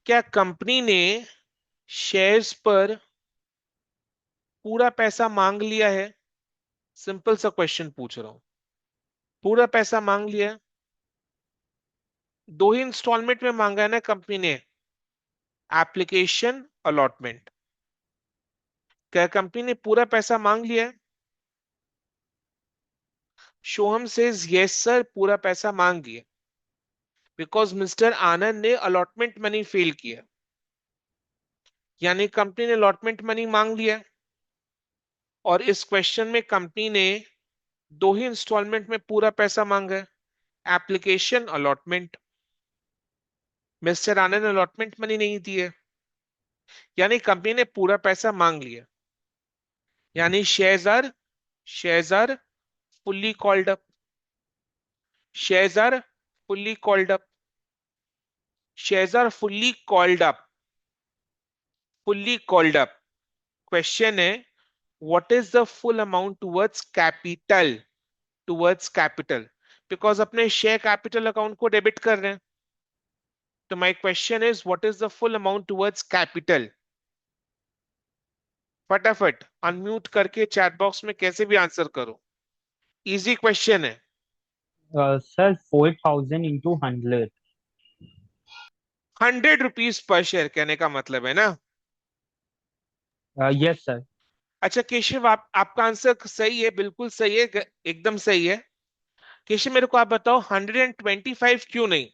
क्या कंपनी ने शेयर्स पर पूरा पैसा मांग लिया है? सिंपल सा क्वेश्चन पूछ रहा हूं। पूरा पैसा मांग लिया है? दो ही इंस्टॉलमेंट में मांगा है ना कंपनी ने, एप्लीकेशन अलॉटमेंट। क्या कंपनी ने पूरा पैसा मांग लिया है? सोहम सेज यस सर, पूरा पैसा मांग लिया, बिकॉज मिस्टर आनंद ने अलॉटमेंट मनी फेल किया। यानी कंपनी ने अलॉटमेंट मनी मांग लिया, और इस क्वेश्चन में कंपनी ने दो ही इंस्टॉलमेंट में पूरा पैसा मांगा है, एप्लीकेशन अलॉटमेंट। मिस्टर आनंद ने अलॉटमेंट मनी नहीं दी है, यानी कंपनी ने पूरा पैसा मांग लिया। यानी shares are fully called up, shares are fully called up, shares are fully called up, fully called up. Question है, what is the full amount towards capital, towards capital, because अपने शेयर कैपिटल अकाउंट को debit कर रहे हैं। तो my question is what is the full amount towards capital. फटाफट unmute करके chat box में कैसे भी आंसर करो, इजी क्वेश्चन है। Sir 4000 into 100। 100 rupees per share कहने का मतलब है ना? Yes sir. अच्छा केशव, आपका आंसर सही है, बिल्कुल सही है, एकदम सही है। केशव मेरे को आप बताओ 125 क्यों नहीं?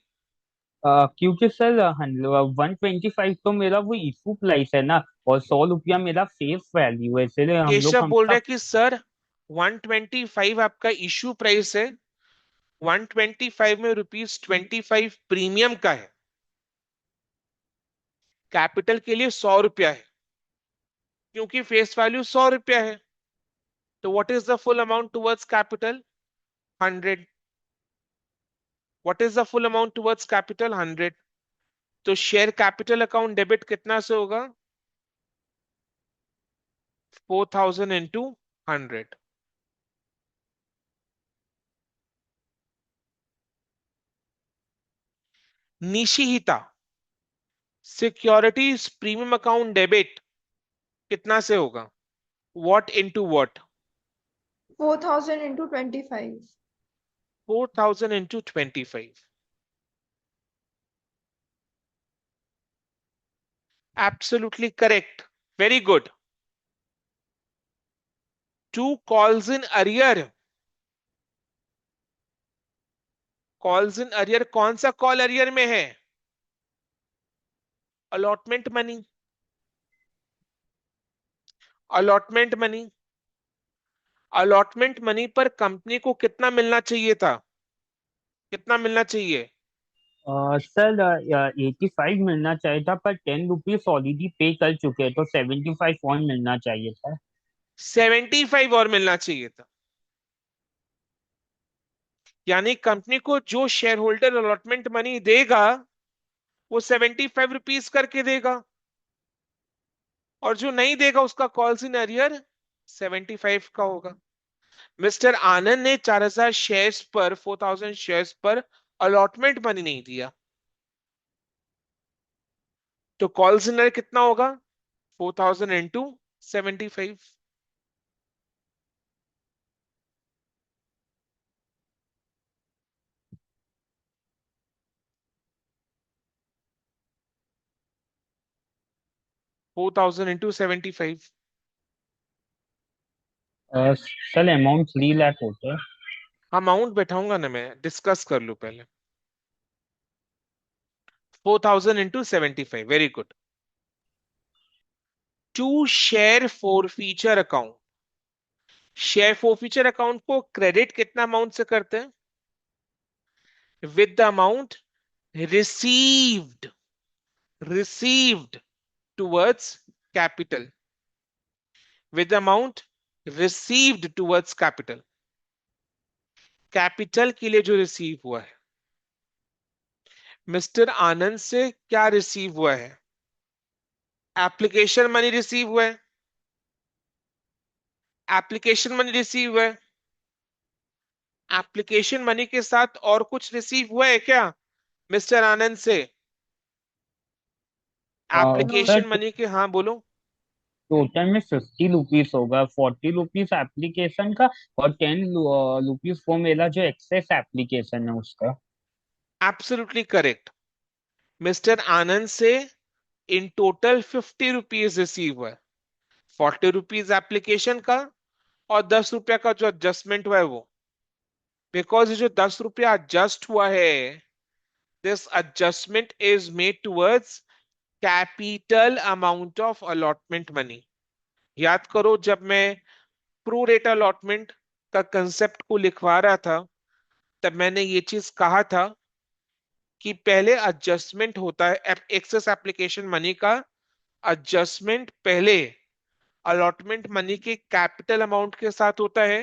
क्योंकि सर 125 तो मेरा वो इशू प्राइस है ना, और 100 रुपया मेरा फेस वैल्यू है, इसलिए हम लोग केशव बोल रहे हमेशा। हैं कि सर 125 आपका इशू प्राइस है, 125 में ₹25 प्रीमियम का है, कैपिटल के लिए 100 रुपया है, क्योंकि फेस वैल्यू 100 रुपया है। तो what is the full amount towards capital? 100। What is the full amount towards capital? 100। तो शेयर कैपिटल अकाउंट डेबिट कितना से होगा? 4000 into 100। Nishita, securities premium account debit कितना से होगा? What into what? 4,000 into 25. 4000 into 25। Absolutely correct. Very good. Two calls in arrear. Calls in arrear, कौन सा call arrear में है? Allotment money, allotment money. Allotment money पर कंपनी को कितना मिलना चाहिए था? कितना मिलना चाहिए? सर 85 मिलना चाहिए था, पर 10 रुपीज ऑलरेडी पे कर चुके हैं, तो 75 और मिलना चाहिए था। 75 और मिलना चाहिए था। यानी कंपनी को जो शेयर होल्डर अलॉटमेंट मनी देगा वो 75 रुपीज करके देगा, और जो नहीं देगा उसका कॉल्स इन अरियर 75 का होगा। मिस्टर आनंद ने 4000 शेयर्स पर, 4000 शेयर्स पर अलॉटमेंट मनी नहीं दिया, तो कॉल्स इन अरियर कितना होगा? 4000 into 75। 4000 into 75। Sir amount 3 lakh होता है। अमाउंट बैठाऊंगा ना, मैं डिस्कस कर लूं पहले। 4,000 into 75, very good. Two share forfeiture account, share forfeiture account को क्रेडिट कितना अमाउंट से करते हैं? With the amount received, received towards capital, with amount received towards capital. Capital के लिए जो रिसीव हुआ है, मिस्टर आनंद से क्या रिसीव हुआ है? एप्लीकेशन मनी रिसीव हुआ है, एप्लीकेशन मनी रिसीव हुआ है। एप्लीकेशन मनी के साथ और कुछ रिसीव हुआ है क्या मिस्टर आनंद से? No, सर एप्लीकेशन मनी के, हाँ बोलो। टोटल में 50 रुपीज होगा, 40 रुपीज एप्लीकेशन का और 10 रुपीज वो मेरा जो एक्सेस एप्लीकेशन है उसका। Absolutely correct. मिस्टर आनंद से इन टोटल 50 रुपीज रिसीव हुआ है, 40 रुपीज एप्लीकेशन का और 10 रुपया का जो एडजस्टमेंट हुआ है वो। बिकॉज ये जो 10 रुपया एडजस्ट हुआ है, this adjustment is made towards capital amount of allotment money. याद करो, जब मैं प्रो रेटा अलॉटमेंट का कंसेप्ट को लिखवा रहा था, तब मैंने ये चीज कहा था कि पहले एडजस्टमेंट होता है, एक्सेस एप्लीकेशन मनी का एडजस्टमेंट पहले अलॉटमेंट मनी के कैपिटल अमाउंट के साथ होता है,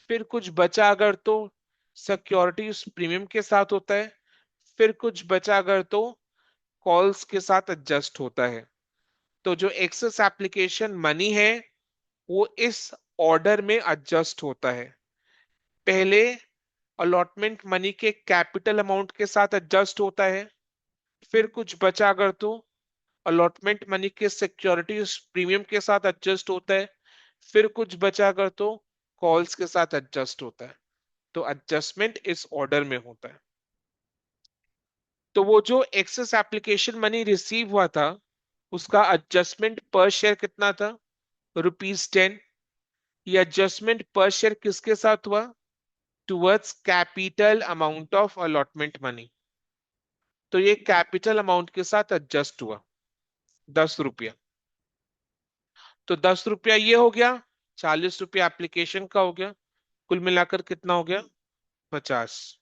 फिर कुछ बचा अगर तो सिक्योरिटीज प्रीमियम के साथ होता है, फिर कुछ बचा अगर तो कॉल्स के साथ एडजस्ट होता है। तो जो एक्सेस एप्लीकेशन मनी है वो इस ऑर्डर में एडजस्ट होता है। पहले अलॉटमेंट मनी के कैपिटल अमाउंट के साथ एडजस्ट होता है, फिर कुछ बचा अगर तो अलॉटमेंट मनी के सिक्योरिटीज प्रीमियम के साथ एडजस्ट होता है, फिर कुछ बचा अगर तो कॉल्स के साथ एडजस्ट होता है। तो एडजस्टमेंट इस ऑर्डर में होता है। तो वो जो एक्सेस एप्लीकेशन मनी रिसीव हुआ था, उसका एडजस्टमेंट पर शेयर कितना था? ₹10। ये एडजस्टमेंट पर शेयर किसके साथ हुआ? Towards capital amount of allotment money. तो ये कैपिटल अमाउंट के साथ एडजस्ट हुआ, 10 रुपया। तो 10 रुपया ये हो गया, 40 रुपया एप्लीकेशन का हो गया, कुल मिलाकर कितना हो गया? 50।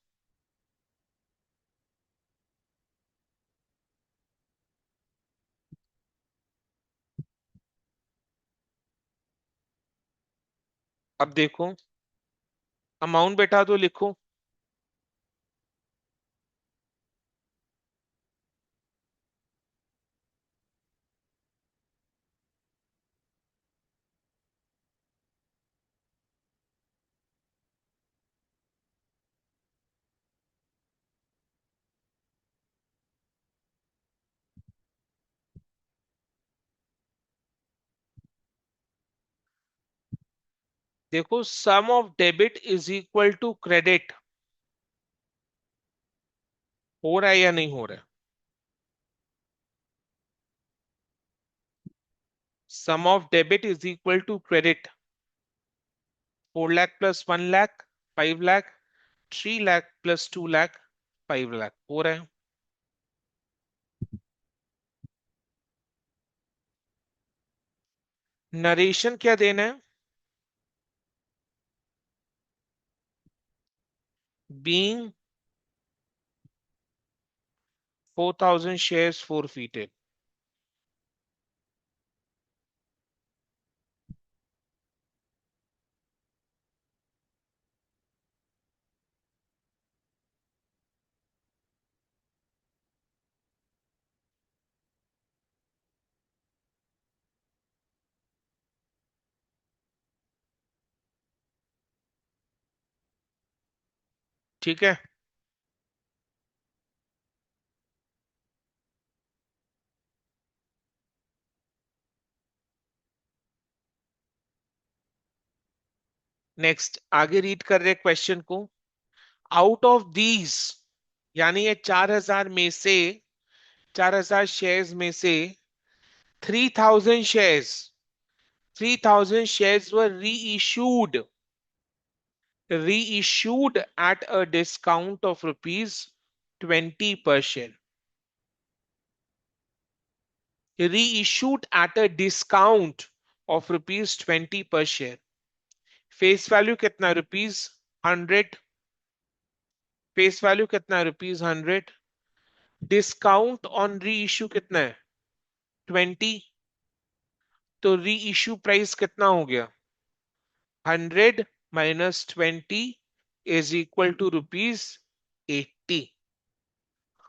अब देखो, अमाउंट बैठा दो, लिखो। देखो, sum of debit is equal to credit, हो रहा है या नहीं हो रहा है? Sum of debit is equal to credit. 4 lakh plus 1 lakh 5 lakh, 3 lakh plus 2 lakh 5 lakh हो रहा है। नरेशन क्या देना है? Being 4,000 shares forfeited। ठीक है। नेक्स्ट आगे रीड कर रहे क्वेश्चन को। आउट ऑफ दीज, यानी ये 4,000 में से, 4,000 शेयर्स में से 3,000 shares 3,000 shares were reissued at a discount of rupees 20 per share. Reissued at a discount of rupees 20 per share. Face value कितना रुपीज 100. फेस वैल्यू कितना रुपीज 100. डिस्काउंट ऑन री issue कितना है 20. तो री इश्यू प्राइस कितना हो गया 100 minus 20 is equal to rupees 80.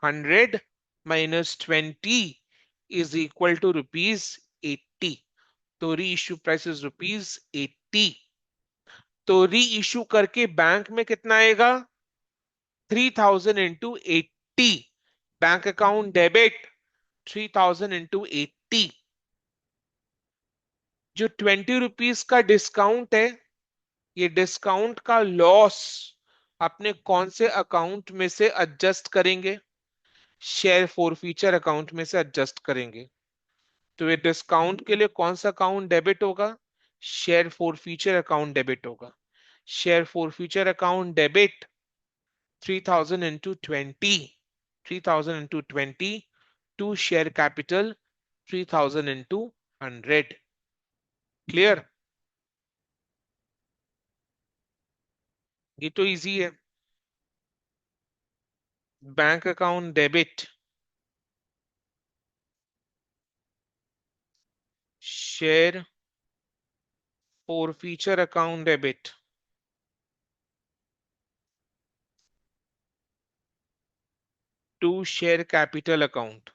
100 minus 20 is equal to rupees 80. तो री इश्यू प्राइस इज रुपीज 80. तो री इश्यू करके बैंक में कितना आएगा 3,000 into 80. Bank account debit 3,000 into 80. जो 20 रुपीज का डिस्काउंट है ये डिस्काउंट का लॉस अपने कौन से अकाउंट में से एडजस्ट करेंगे शेयर फॉरफीचर अकाउंट में से एडजस्ट करेंगे. तो ये डिस्काउंट के लिए कौन सा अकाउंट डेबिट होगा शेयर फॉरफीचर अकाउंट डेबिट होगा. Share forfeiture account debit 3,000 into 20. 3,000 into 20 to share capital 3,000 into 100. Clear? ये तो इजी है. Bank account debit share forfeiture account debit to share capital account.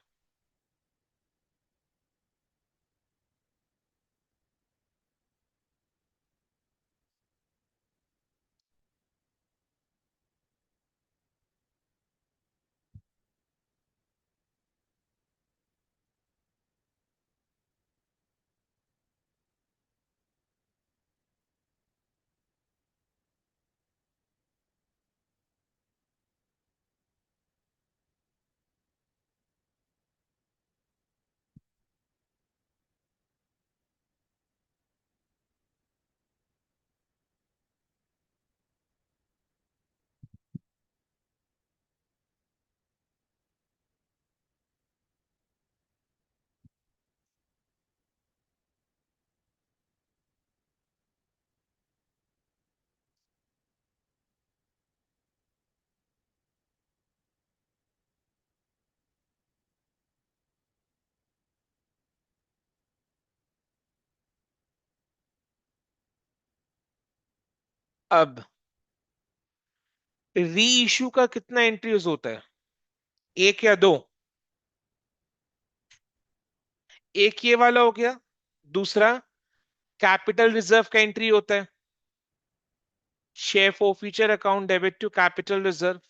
अब री इश्यू का कितना एंट्रीज होता है एक या दो. एक ये वाला हो गया. दूसरा कैपिटल रिजर्व का एंट्री होता है share forfeiture account debit to capital reserve.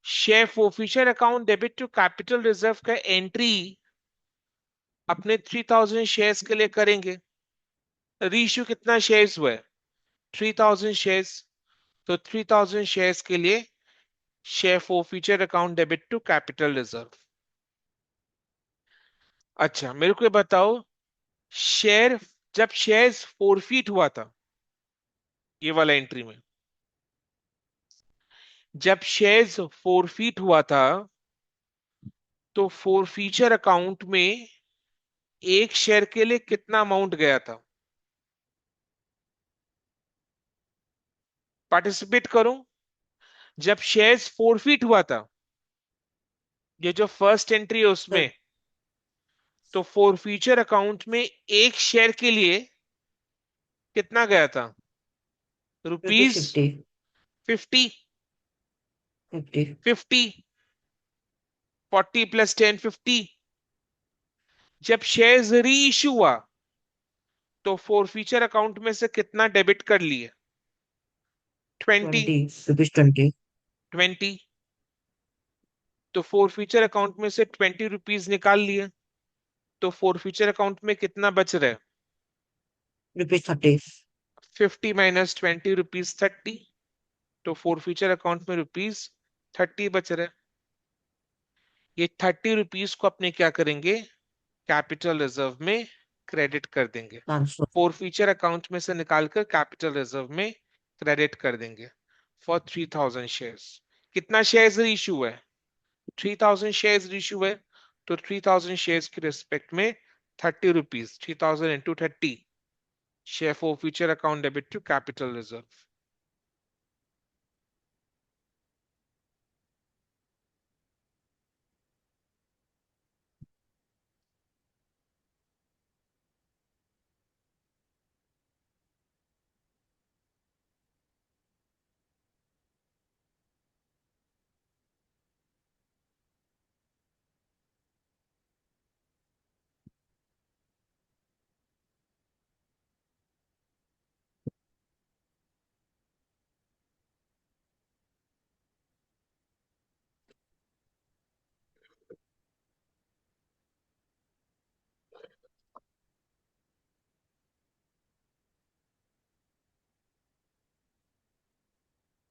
Share forfeiture account debit to capital reserve का एंट्री अपने 3,000 शेयर्स के लिए करेंगे. रीइश्यू कितना शेयर्स हुआ है 3,000 शेयर्स. तो 3,000 शेयर्स के लिए share forfeiture account debit to capital reserve. अच्छा मेरे को ये बताओ शेयर जब शेयर्स फॉरफीट हुआ था ये वाला एंट्री में जब शेयर्स फॉरफीट हुआ था तो फॉरफीचर अकाउंट में एक शेयर के लिए कितना अमाउंट गया था. पार्टिसिपेट करो. जब शेयर्स फॉरफीट हुआ था ये जो फर्स्ट एंट्री है उसमें तो फॉरफीचर अकाउंट में एक शेयर के लिए कितना गया था रुपीज 50. 50 40 प्लस 10 50. जब शेयर्स री इश्यू हुआ तो फॉरफीचर अकाउंट में से कितना डेबिट कर लिए 20. 20. तो फॉरफीचर अकाउंट में से 20 रुपीज निकाल लिए. तो फॉरफीचर अकाउंट में कितना बच रहा है ₹30. 50 माइनस 20 रुपीज 30. तो फॉरफीचर अकाउंट में रुपीज 30 बच रहा है. ये 30 रुपीज को अपने क्या करेंगे कैपिटल रिजर्व में क्रेडिट कर देंगे, ट्रांसफर फोरफीचर अकाउंट में से निकालकर कैपिटल रिजर्व में क्रेडिट कर देंगे फॉर 3000 शेयर्स। कितना शेयर्स इशू है? 3000 शेयर्स इशू है, तो 3000 शेयर्स के रिस्पेक्ट में 30 rupees, 3000 into 30 share forfeiture account debit to capital reserve.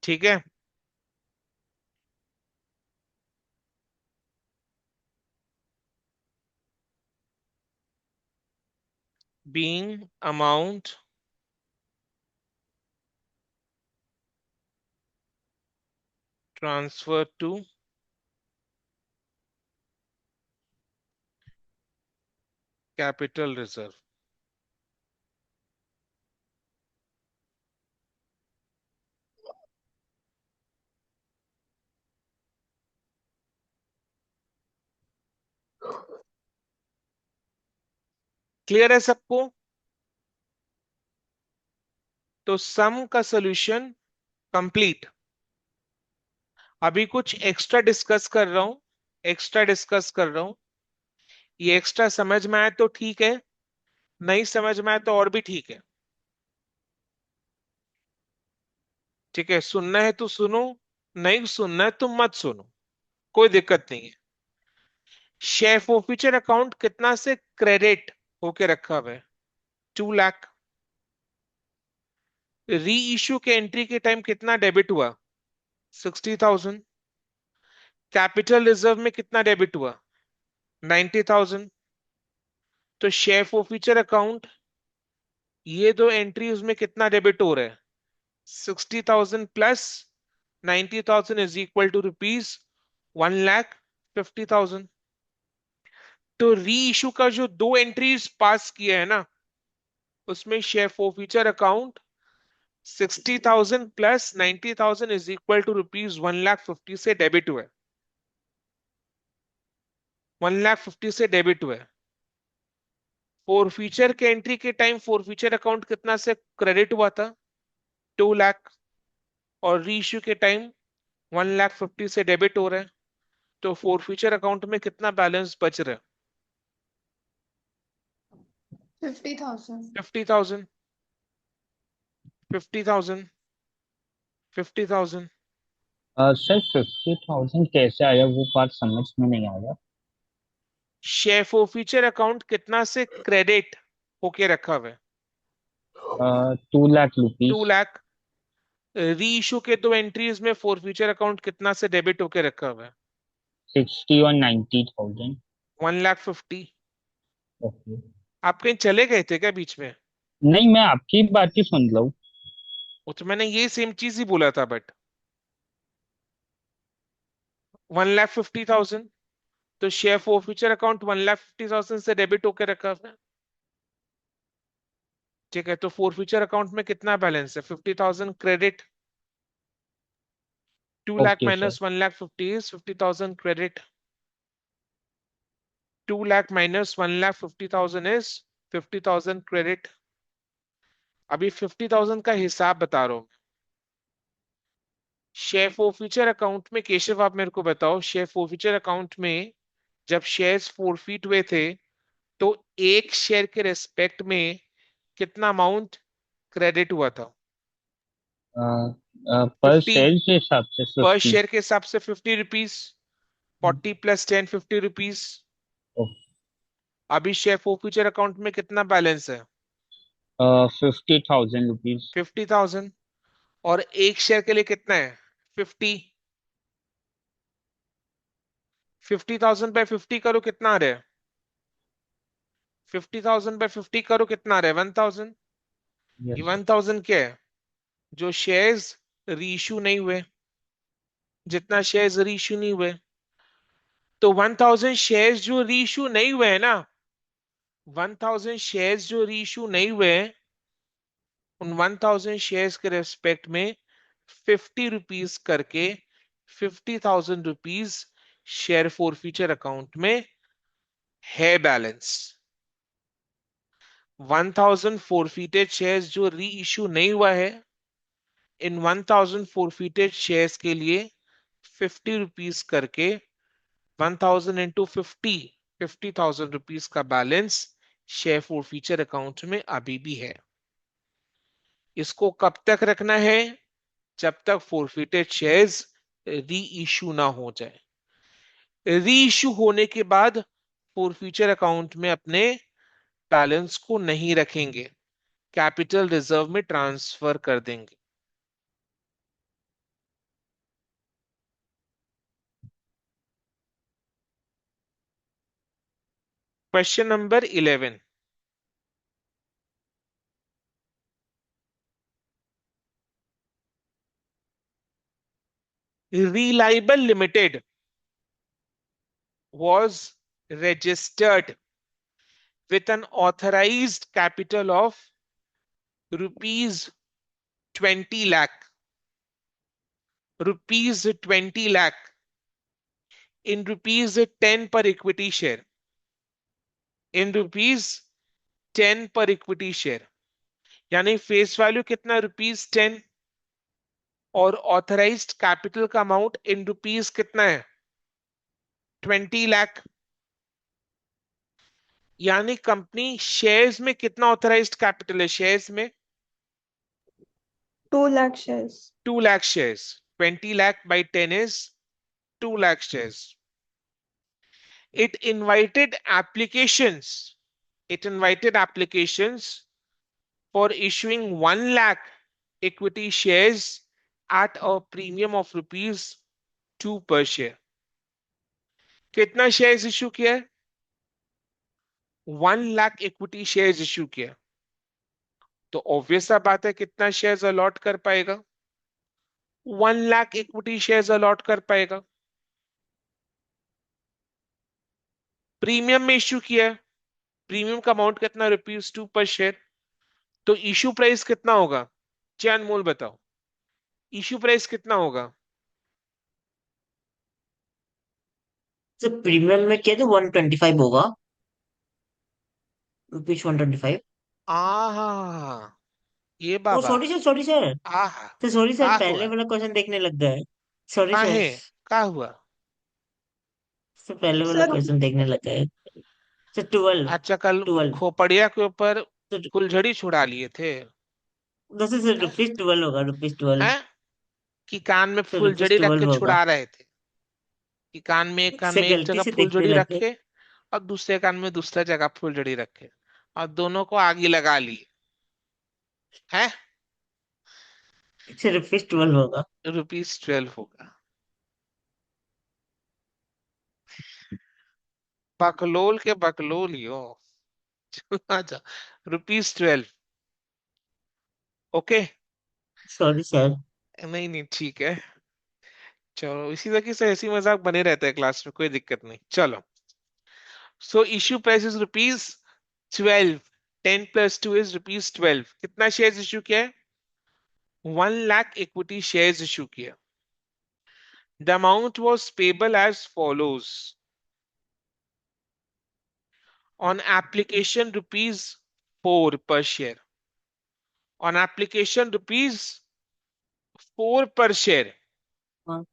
ठीक है, being amount transferred to capital reserve। Clear है सबको? तो सम का सॉल्यूशन कंप्लीट। अभी कुछ एक्स्ट्रा डिस्कस कर रहा हूं, एक्स्ट्रा डिस्कस कर रहा हूं। ये एक्स्ट्रा समझ में आए तो ठीक है, नहीं समझ में आए तो और भी ठीक है। ठीक है, सुनना है तो सुनो, नहीं सुनना है तो मत सुनो, कोई दिक्कत नहीं है। शेयर फोरफीचर अकाउंट कितना से क्रेडिट होके रखा हुआ है? 2 लाख। री इश्यू के एंट्री के टाइम कितना डेबिट हुआ? 60,000। कैपिटल रिजर्व में कितना डेबिट हुआ? 90,000। तो शेयर फोरफीचर अकाउंट, ये दो एंट्रीज में कितना डेबिट हो रहा है? 60,000 plus 90,000 is equal to rupees 1,50,000। तो री इशू का जो दो एंट्रीज पास किया है ना, उसमें share forfeiture account 60,000 plus 90,000 is equal to rupees 1,50,000 से डेबिट हुआ है, 1,50,000 से डेबिट हुआ है। फोरफीचर के एंट्री के टाइम फोरफीचर अकाउंट कितना से क्रेडिट हुआ था? 2 लाख। और री इश्यू के टाइम 1,50,000 से डेबिट हो रहा है, तो फोरफीचर अकाउंट में कितना बैलेंस बच रहा है? 50,000। 50,000, 50,000, 50,000। सर 50,000 कैसे आया, वो बात समझ में नहीं आया। शेयर फोरफीचर अकाउंट कितना से क्रेडिट होके रखा हुआ है? 2 लाख 2 रुपीज। लाख। री इशू के दो एंट्रीज में फोरफीचर अकाउंट कितना से डेबिट होके रखा हुआ है? 60 और 90,000। 1,50,000। ओके। आप कहीं चले गए थे क्या बीच में? नहीं, मैं आपकी बात ही सुन रहा हूँ। वो तो मैंने ये सेम चीज ही बोला था, बट 1,50,000, तो शेयर फोरफीचर अकाउंट 1,50,000 से डेबिट होके रखा हुआ है। ठीक है, तो फोरफीचर अकाउंट में कितना बैलेंस है? 50,000 credit. 2 lakh okay sir. Minus 1,50,000 is 50,000 credit. 2 lakh minus 1,50,000 is 50,000 credit. अभी 50,000 का हिसाब बता रहा हूं। शेयर फोरफीचर अकाउंट में, केशव आप मेरे को बताओ, शेयर फोरफीचर अकाउंट में जब शेयर्स फोरफीट हुए थे, तो एक शेयर के रेस्पेक्ट में कितना अमाउंट क्रेडिट हुआ था? पर 50। शेयर के हिसाब से पर 50। शेयर के हिसाब से 50 रुपीज। 40 plus 10, 50 rupees. अभी शेयर फोरफीचर अकाउंट में कितना बैलेंस है? 50,000 रुपीज। 50,000। और एक शेयर के लिए कितना है? 50। 50,000 बाय 50 करो, कितना आ रहा है? 50,000 बाय 50 करो, कितना आ रहा है? 1,000। ये yes, 1,000 क्या है? जो शेयर्स रीइश्यू नहीं हुए, जितना शेयर्स रीइश्यू नहीं हुए, तो 1,000 शेयर्स जो रीइश्यू नहीं हुए हैं ना, 1,000 शेयर्स जो रीइश्यू नहीं हुए हैं, उन 1,000 शेयर्स के रेस्पेक्ट में 50 रुपीज करके 50,000 rupees share for future account में है बैलेंस। 1,000 फोरफिटेड शेयर्स जो री इश्यू नहीं हुआ है, इन 1,000 फोरफिटेड शेयर्स के लिए 50 रुपीज करके 1,000 इंटू 50,000 रुपीज का balance share for future account में अभी भी है। इसको कब तक रखना है? जब तक फोरफिटेड शेयर्स री इश्यू ना हो जाए। री इश्यू होने के बाद फॉर फ्यूचर अकाउंट में अपने बैलेंस को नहीं रखेंगे, कैपिटल रिजर्व में ट्रांसफर कर देंगे। Question number 11। Reliable Limited was registered with an authorized capital of rupees 20 lakh, rupees 20 lakh in rupees 10 per equity share, in rupees 10 per equity share। यानी face value कितना? Rupees 10, और authorised capital का amount in rupees कितना है? 20 लाख। यानी company shares में कितना authorised capital है? शेयर्स में 2 lakh shares. 2 lakh shares. 20 lakh by 10 is 2 lakh shares. It invited applications. It invited applications for issuing 1 lakh equity shares at a premium of rupees 2 per share। कितना shares issue किया है? 1 lakh equity shares issue किया। तो obvious सा बात है, कितना शेयर्स अलॉट कर पाएगा? 1 लाख इक्विटी शेयर्स अलॉट कर पाएगा। प्रीमियम में इश्यू किया है, प्रीमियम का अमाउंट कितना? रुपीज 2 पर शेयर। तो इश्यू प्राइस कितना होगा? क्या अनमोल बताओ, इश्यू प्राइस कितना होगा? तो प्रीमियम में क्या? तो 125 होगा, ₹125। आहा, ये ओ बाबा। Sorry sir, sorry sir. आहा, तो सॉरी सर, का पहले हुआ? वाला क्वेश्चन देखने लग गए। Sorry sir. काहे? का हुआ? तो पहले वाला Sir, क्वेश्चन देखने लग गए। तो 12। अच्छा, कल 12। खोपड़िया के ऊपर तो फुलझड़ी छुड़ा लिए थे? वैसे सर ₹12 होगा, ₹12। हैं? कि कान में तो फुलझड़ी रख के ₹12 होगा। छुड़ा रहे थे? कि कान से में एक गलती जगह से देखने फुलझड़ी लग गए। रखे और दूसरे कान में दूसरा जगह फुलझड़ी रखे, और दोनों को आगे लगा लिए हैं? से ₹12 होगा। रुपीज 12 होगा। बकलोल के बकलोल ही हो। अच्छा, रुपीज 12। ओके। Sorry sir. नहीं नहीं, ठीक है। चलो, इसी तरीके से ऐसी मजाक बने रहता है क्लास में, कोई दिक्कत नहीं। चलो, so issue price is rupees 12। 10 + 2 is rupees 12। कितना शेयर्स इश्यू किया है? 1 लाख इक्विटी शेयर्स इश्यू किया। The amount was payable as follows. On application rupees 4 per share. On application rupees 4 per share, हाँ।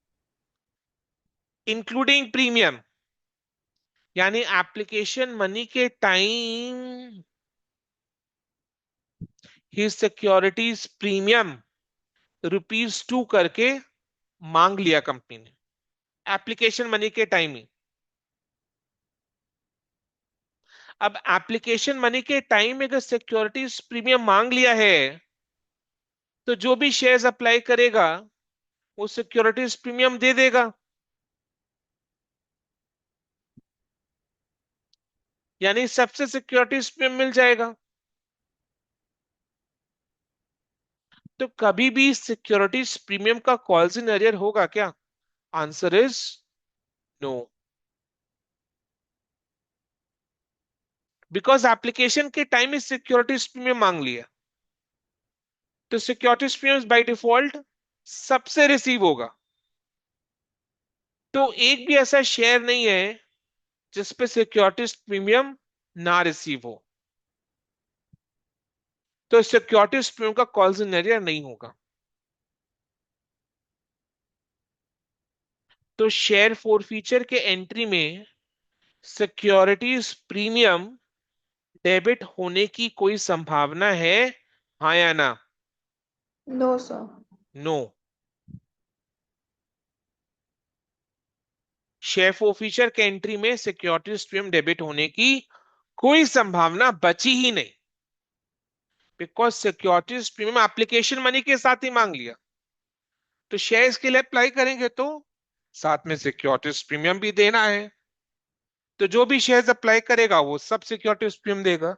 Including premium. यानी एप्लीकेशन मनी के time ही securities premium rupees 2 करके मांग लिया कंपनी ने, एप्लीकेशन मनी के टाइम ही। अब एप्लीकेशन मनी के टाइम में अगर सिक्योरिटीज प्रीमियम मांग लिया है, तो जो भी शेयर्स अप्लाई करेगा वो सिक्योरिटीज प्रीमियम दे देगा। यानी सबसे सिक्योरिटीज प्रीमियम मिल जाएगा। तो कभी भी सिक्योरिटीज प्रीमियम का कॉल्स इन एरियर होगा क्या? Answer is no, because application के टाइम में सिक्योरिटीज प्रीमियम मांग लिया, तो सिक्योरिटीज प्रीमियम बाय डिफॉल्ट सबसे रिसीव होगा। तो एक भी ऐसा शेयर नहीं है जिसपे सिक्योरिटीज प्रीमियम ना रिसीव हो, तो सिक्योरिटीज प्रीमियम का कॉल्स इन एरियर नहीं होगा। तो शेयर फोर फीचर के एंट्री में सिक्योरिटीज प्रीमियम डेबिट होने की कोई संभावना है, हाँ या ना? No sir. No. Share four feature के एंट्री में सिक्योरिटीज प्रीमियम डेबिट होने की कोई संभावना बची ही नहीं, because securities premium application money के साथ ही मांग लिया। तो शेयर्स के लिए अप्लाई करेंगे तो साथ में सिक्योरिटीज प्रीमियम भी देना है, तो जो भी शेयर्स अप्लाई करेगा वो सब सिक्योरिटीज प्रीमियम देगा,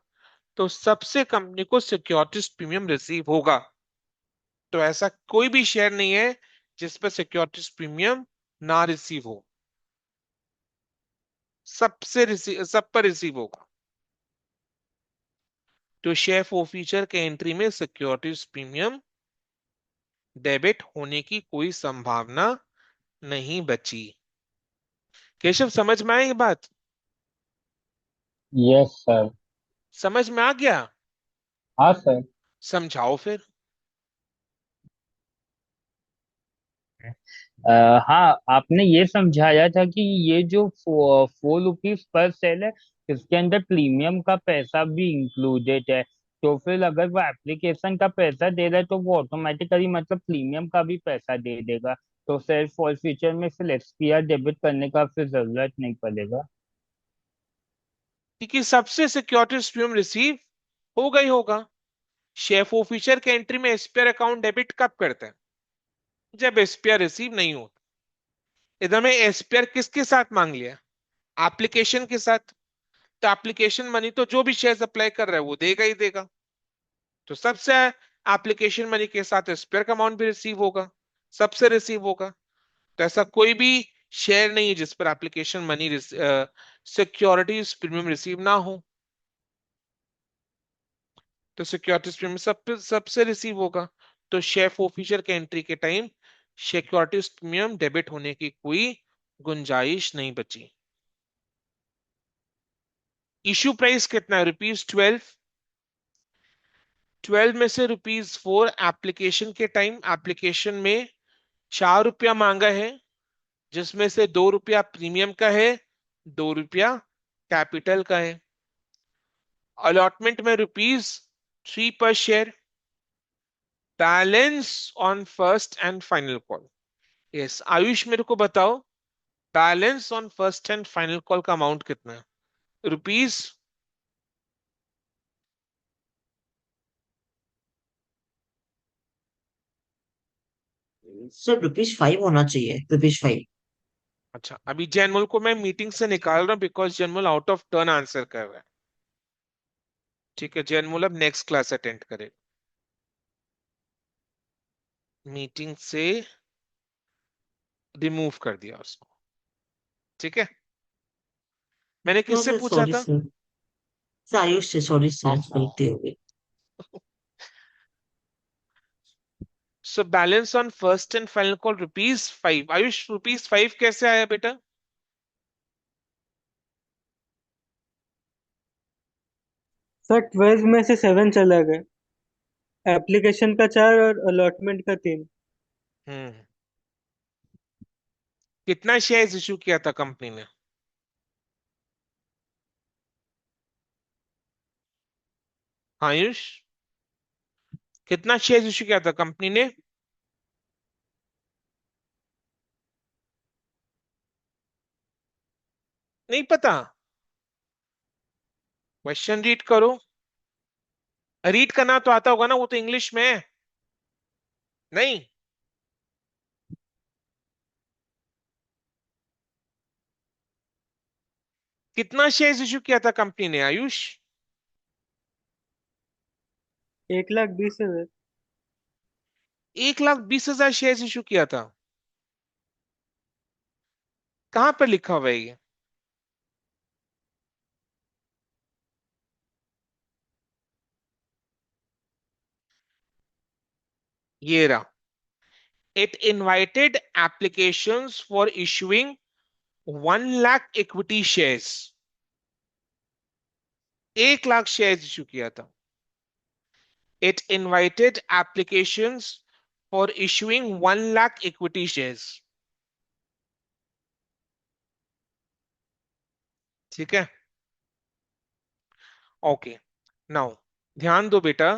तो सबसे कंपनी को सिक्योरिटीज प्रीमियम रिसीव होगा। तो ऐसा कोई भी शेयर नहीं है जिस पर सिक्योरिटीज प्रीमियम ना रिसीव हो, सब पर रिसीव होगा। तो शेयर फोर फीचर के एंट्री में सिक्योरिटीज प्रीमियम डेबिट होने की कोई संभावना नहीं बची। केशव, समझ में आई ये बात? Yes sir. समझ में आ गया? हाँ सर। समझाओ फिर। हाँ, आपने ये समझाया था कि ये जो 4 रुपीज पर सेल है, इसके अंदर प्रीमियम का पैसा भी इंक्लूडेड है। तो फिर अगर वो एप्लीकेशन का पैसा दे रहा है तो वो ऑटोमेटिकली मतलब प्रीमियम का भी पैसा दे देगा। तो सेल फॉर फ्यूचर में फिर एक्सपीआर डेबिट करने का फिर जरूरत नहीं पड़ेगा। क्योंकि सबसे सिक्योरिटीज प्रीमियम रिसीव होगा ही होगा। शेयर फोर फीचर के एंट्री में एसपीआर अकाउंट डेबिट कब करते हैं? जब एसपीआर रिसीव नहीं होता। इधर में एसपीआर किसके साथ मांग लिया? एप्लीकेशन के साथ। तो एप्लीकेशन मनी तो जो भी शेयर अप्लाई कर रहा है वो देगा ही देगा, तो सबसे एप्लीकेशन मनी के साथ एसपीआर का अमाउंट भी रिसीव होगा, सबसे रिसीव होगा। तो ऐसा कोई भी शेयर नहीं है जिस पर application money securities premium receive ना हो, तो सिक्योरिटीज प्रीमियम सबसे रिसीव होगा। तो शेयर फोरफीचर के एंट्री के टाइम सिक्योरिटीज प्रीमियम डेबिट होने की कोई गुंजाइश नहीं बची। इश्यू प्राइस कितना है? ₹12। 12 में से ₹4 एप्लीकेशन के टाइम एप्लीकेशन में ₹4 मांगा है, जिसमें से ₹2 प्रीमियम का है, ₹2 कैपिटल का है। अलॉटमेंट में ₹3 पर share. Balance on first and final call. Yes Ayush, मेरे को बताओ, balance on first and final call का अमाउंट कितना है? रुपीज सर ₹5 होना चाहिए, ₹5। अच्छा, अभी जैनमल को मैं मीटिंग से निकाल रहा हूं because Jainmal out of turn answer कर रहा है। ठीक है, जैनमल अब नेक्स्ट क्लास अटेंड करे, मीटिंग से रिमूव कर दिया उसको। ठीक है, मैंने नो किससे सर, पूछा सॉरी था? सर। सर आयुष से, सॉरी सर, ओहो। गलती हो गई। So balance on first and final call ₹5। Ayush, ₹5 कैसे आया बेटा? सर 12 में से 7 चला गया, एप्लीकेशन का 4 और अलॉटमेंट का 3। हम्म। कितना शेयर इशू किया था कंपनी ने? आयुष, कितना शेयर इशू किया था कंपनी ने? नहीं पता? क्वेश्चन रीड करो। रीड करना तो आता होगा ना, वो तो इंग्लिश में है। नहीं? कितना शेयर्स इशू किया था कंपनी ने आयुष? 1,20,000। 1,20,000 शेयर्स इशू किया था। कहां पर लिखा हुआ है ये? ये रहा। It invited applications for issuing 1 lakh equity shares। 1 lakh shares issue किया था। It invited applications for issuing 1 lakh equity shares। ठीक है, ओके। नाउ ध्यान दो बेटा,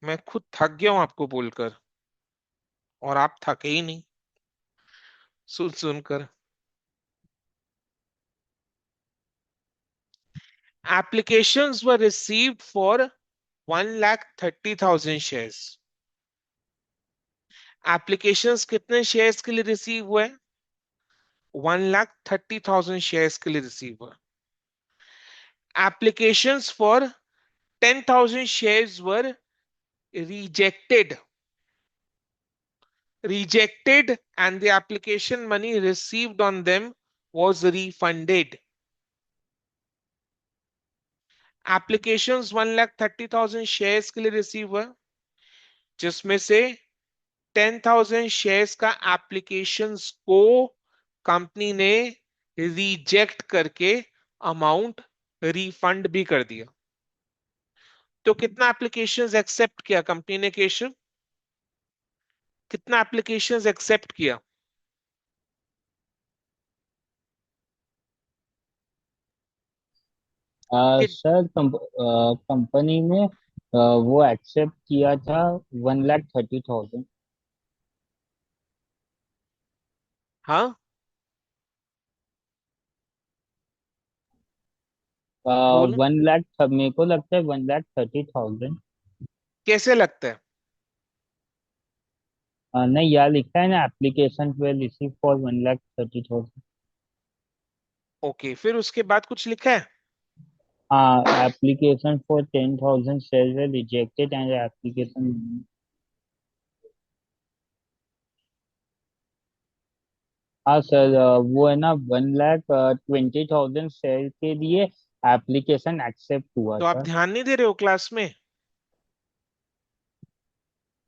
मैं खुद थक गया हूं आपको बोलकर, और आप थके ही नहीं सुन सुनकर। Applications were received for 1,30,000 shares। Applications कितने शेयर्स के लिए रिसीव हुए? 1,30,000 शेयर्स के लिए रिसीव हुए। Applications for 10,000 shares were rejected rejected and the application money received on them was refunded। Applications 1,30,000 shares के लिए रिसीव हुआ, जिसमें से 10,000 शेयर्स का एप्लीकेशंस को कंपनी ने रिजेक्ट करके अमाउंट रिफंड भी कर दिया। तो कितना एप्लीकेशंस एक्सेप्ट किया कंपनी ने केशव? कितना एप्लीकेशंस एक्सेप्ट किया? कि, सर कंपनी ने वो एक्सेप्ट किया था 1,30,000। हाँ बोलो, 1 लाख, मेरे को लगता है 1,30,000। कैसे लगता है? नहीं, यहाँ लिखा है ना, application way receive for 1,30,000। Okay, फिर उसके बाद कुछ लिखा है? हाँ, application for 10,000 share way rejected and application. हाँ सर, वो है ना, 1,20,000 शेयर के लिए एप्लीकेशन एक्सेप्ट हुआ तो आप था। ध्यान नहीं दे रहे हो क्लास में?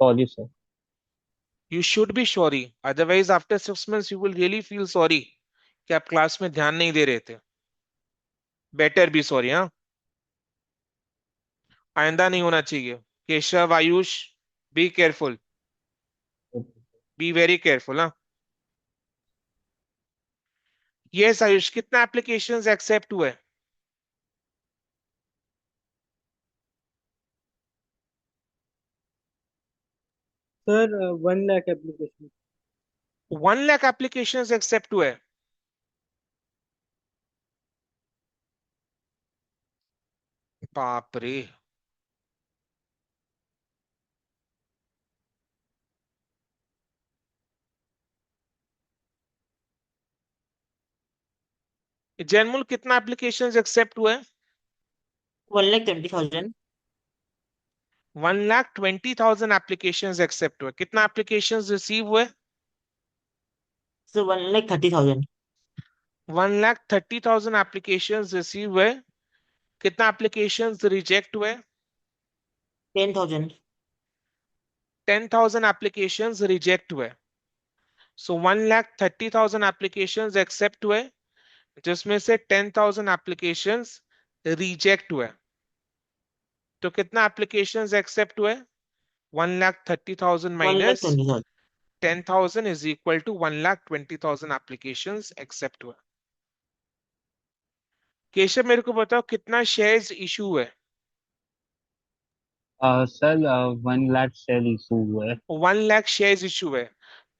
Sorry sir. You should be sorry, otherwise after 6 months you will really feel sorry कि आप क्लास में ध्यान नहीं दे रहे थे। Better be sorry. हाँ, आइंदा नहीं होना चाहिए। Keshav, Ayush, be careful, be very careful. हाँ, यस आयुष, कितना एप्लीकेशंस एक्सेप्ट हुए? Sir 1 lakh application. 1 lakh applications accept हुए। बाप रे। जैनमुल, कितना एप्लीकेशंस एक्सेप्ट हुए? 1,20,000। 1,20,000 एप्लीकेशंस एक्सेप्ट हुए। कितना एप्लीकेशंस रिसीव हुए? So 1,30,000। 1,30,000 एप्लीकेशंस रिसीव हुए। कितना एप्लीकेशंस रिजेक्ट हुए? 10,000। 10,000 एप्लीकेशंस रिजेक्ट हुए। सो 1,30,000 एप्लीकेशंस एक्सेप्ट हुए, जिसमें से 10,000 एप्लीकेशंस रिजेक्ट हुए। तो कितना एप्लीकेशंस एक्सेप्ट हुए? 1,30,000 minus 1,20,000। 10,000 is equal to 1,20,000 applications accept हुए। केशव, मेरे को बताओ कितना शेयर्स इशू हुए? सर 1 लाख शेयर इशू हुआ है। 1 लाख शेयर्स इशू हुए,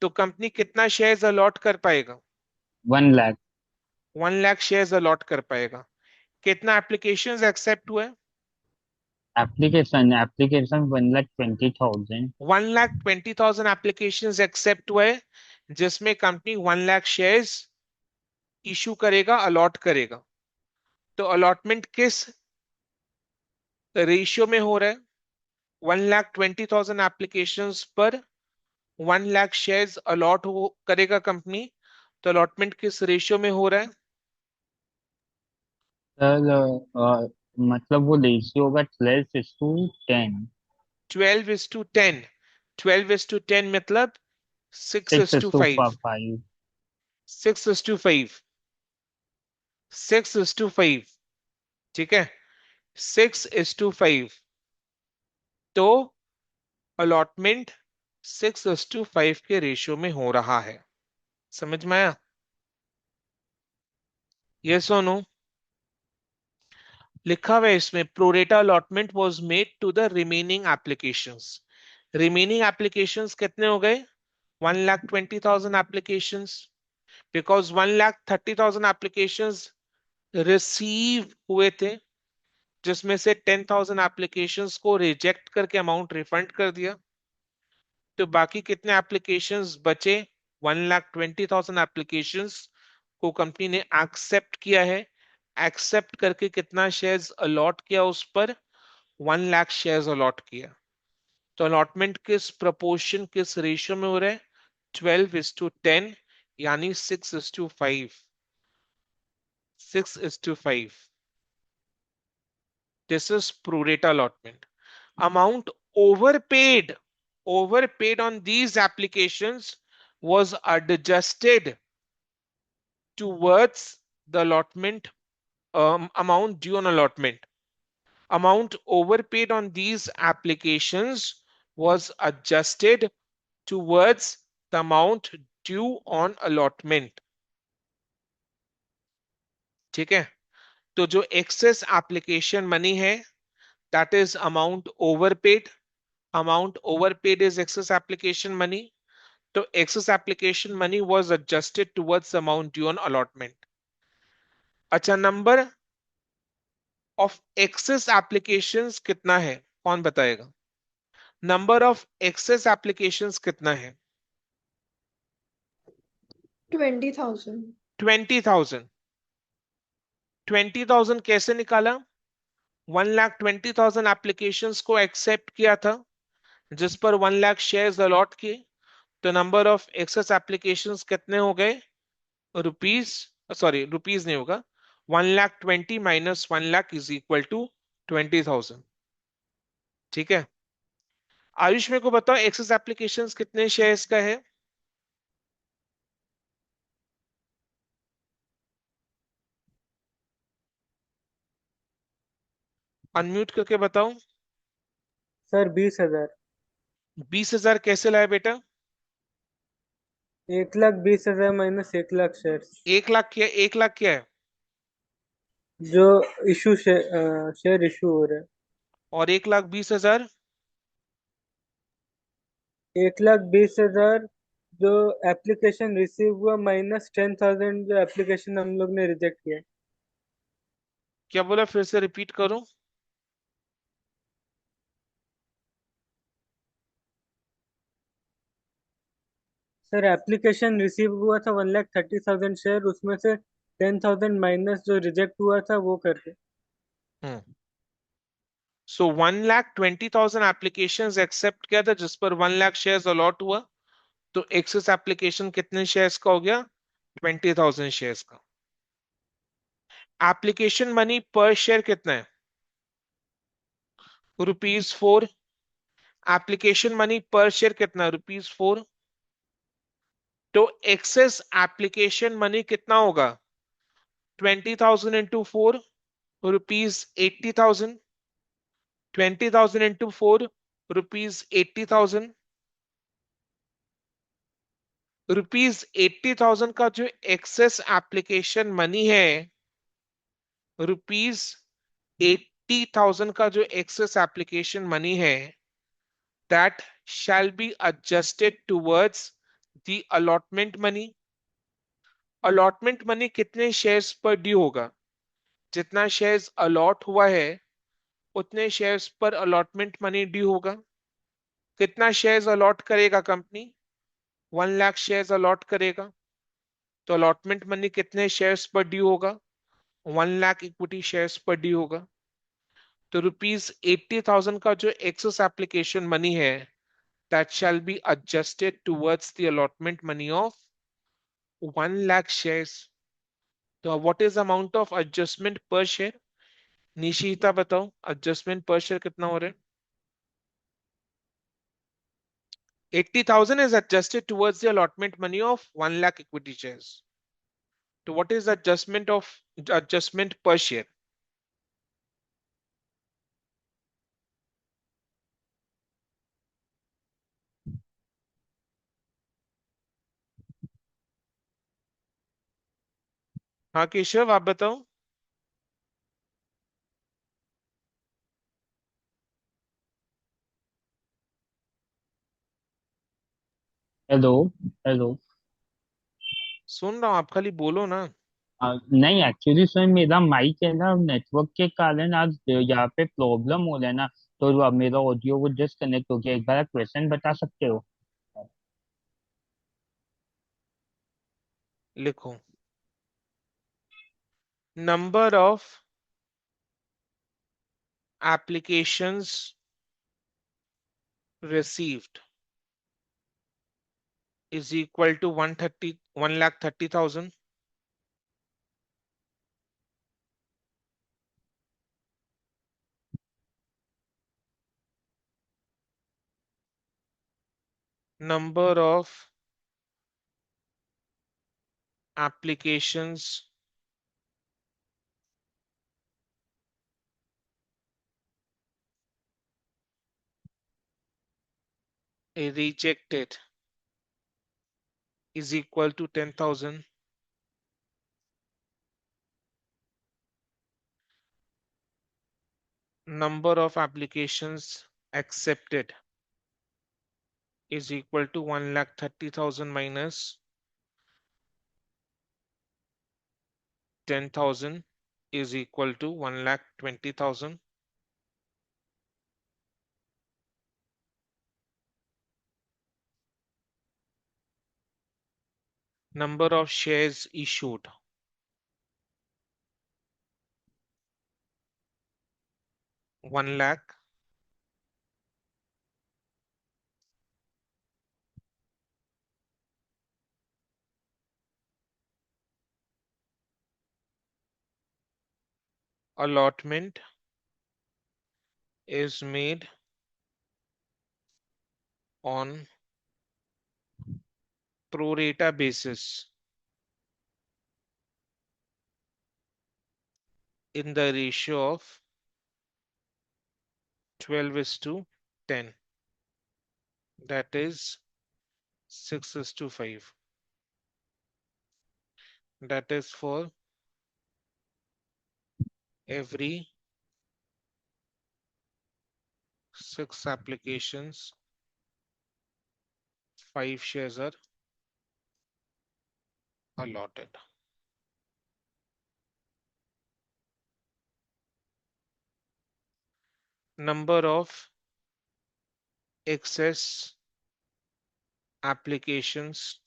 तो कंपनी कितना शेयर्स अलॉट कर पाएगा? 1 लाख। 1 लाख शेयर्स अलॉट कर पाएगा। कितना एप्लीकेशंस एक्सेप्ट हुए? Application application 1,20,000। 1,20,000 एप्लीकेशंस एक्सेप्ट हुए, जिसमें कंपनी 1 लाख शेयर्स इशू करेगा, अलॉट करेगा। तो अलॉटमेंट किस रेशियो में हो रहा है? 1,20,000 एप्लीकेशन पर 1 लाख शेयर्स अलॉट हो करेगा कंपनी। तो अलॉटमेंट किस रेशियो में हो रहा है? सर मतलब वो रेशियो होगा 12:10। 12:10। 12:10 मतलब 6:5। 6:5। 6:5। 6:5। ठीक है, 6:5। तो अलॉटमेंट 6:5 के रेशियो में हो रहा है। समझ में आया? ये सुनो, लिखा हुआ है इसमें pro rata allotment was made to the remaining applications. Remaining applications कितने हो गए? 1,20,000 एप्लीकेशंस, बिकॉज 1,30,000 एप्लीकेशंस रिसीव हुए थे, जिसमें से 10,000 एप्लीकेशंस को रिजेक्ट करके अमाउंट रिफंड कर दिया। तो बाकी कितने एप्लीकेशंस बचे? 1,20,000 एप्लीकेशंस को कंपनी ने एक्सेप्ट किया है। एक्सेप्ट करके कितना शेयर्स अलॉट किया उस पर? 1 लाख शेयर्स अलॉट किया। तो अलॉटमेंट किस प्रपोर्शन, किस रेशियो में हो रहा है? 12:10, यानी 6:5। 6:5। This is pro rata allotment. Amount overpaid on these applications was adjusted towards the allotment, amount due on allotment. Amount overpaid on these applications was adjusted towards the amount due on allotment. ठीक है, तो जो excess application money है, that is amount overpaid. Amount overpaid is excess application money. So excess application money was adjusted towards the amount due on allotment. अच्छा, number of excess applications कितना है? कौन बताएगा? नंबर ऑफ एक्सेस एप्लीकेशंस कितना है? 20,000. 20,000। 20,000 कैसे निकाला? 1,20,000 एप्लीकेशंस को एक्सेप्ट किया था, जिस पर 1 लाख शेयर्स अलॉट किए। तो नंबर ऑफ एक्सेस एप्लीकेशंस कितने हो गए? रुपीज, सॉरी रुपीज नहीं होगा, 1,20,000 minus 1 lakh is equal to 20,000। ठीक है, आयुष मेरे को बताओ एक्सेस एप्लीकेशंस कितने शेयर्स का है? अनम्यूट करके बताओ। सर 20,000। 20,000 कैसे लाए बेटा? 1,20,000 माइनस 1 लाख शेयर। 1 लाख क्या? 1 लाख क्या है? जो इशू शेयर इशू हो रहा है। और 1,20,000? 1,20,000 जो एप्लीकेशन रिसीव हुआ माइनस 10,000 जो एप्लीकेशन हम लोग ने रिजेक्ट किया। क्या बोला? फिर से रिपीट करो। सर एप्लीकेशन रिसीव हुआ था 1,30,000 शेयर, उसमें से 10,000 माइनस जो रिजेक्ट हुआ था वो करके। हम्म, सो 1,20,000 एप्लीकेशन एक्सेप्ट किया था, जिस पर 1 लाख शेयर्स अलॉट हुआ। तो एक्सेस एप्लीकेशन कितने शेयर्स का हो गया? 20,000 शेयर्स का। एप्लीकेशन मनी पर शेयर कितना है? ₹4। एप्लीकेशन मनी पर शेयर कितना है? ₹4। तो एक्सेस एप्लीकेशन मनी कितना होगा? 20,000 इंटू 4, ₹80,000। 20,000 इंटू 4, ₹80,000। ₹80,000 का जो एक्सेस एप्लीकेशन मनी है, ₹80,000 का जो एक्सेस एप्लीकेशन मनी है, that shall be adjusted towards the allotment money. allotment money कितने शेयर्स पर ड्यू होगा? जितना शेयर्स अलॉट हुआ है उतने शेयर्स पर allotment मनी ड्यू होगा। कितना शेयर्स अलॉट करेगा कंपनी? 1 लाख शेयर्स अलॉट करेगा, तो अलॉटमेंट मनी कितने शेयर्स पर ड्यू होगा? 1 लाख इक्विटी शेयर्स पर ड्यू होगा। तो ₹80,000 का जो एक्सेस एप्लीकेशन मनी है, that shall be adjusted towards the allotment money of 1 lakh shares. तो what is the amount of adjustment per share? Nishita बताओ, adjustment per share कितना हो रहा है? 80,000 is adjusted towards the allotment money of 1 lakh equity shares. So what is the adjustment per share? हाँ केशव, आप बताओ। Hello. Hello. सुन रहा हूँ, आप खाली बोलो ना। नहीं, एक्चुअली सर मेरा माइक है ना, नेटवर्क के कारण आज यहाँ पे प्रॉब्लम हो रहा है ना, तो अब मेरा ऑडियो वो डिस्कनेक्ट हो गया। एक बार क्वेश्चन बता सकते हो? लिखो, number of applications received is equal to 1,30,000. Number of applications rejected is equal to 10,000. Number of applications accepted is equal to 1,30,000 minus 10,000 is equal to 1,20,000. Number of shares issued 1 lakh. Allotment is made on pro rata basis in the ratio of 12:10. That is 6:5. That is for every 6 applications, 5 shares are allotted. Number of excess applications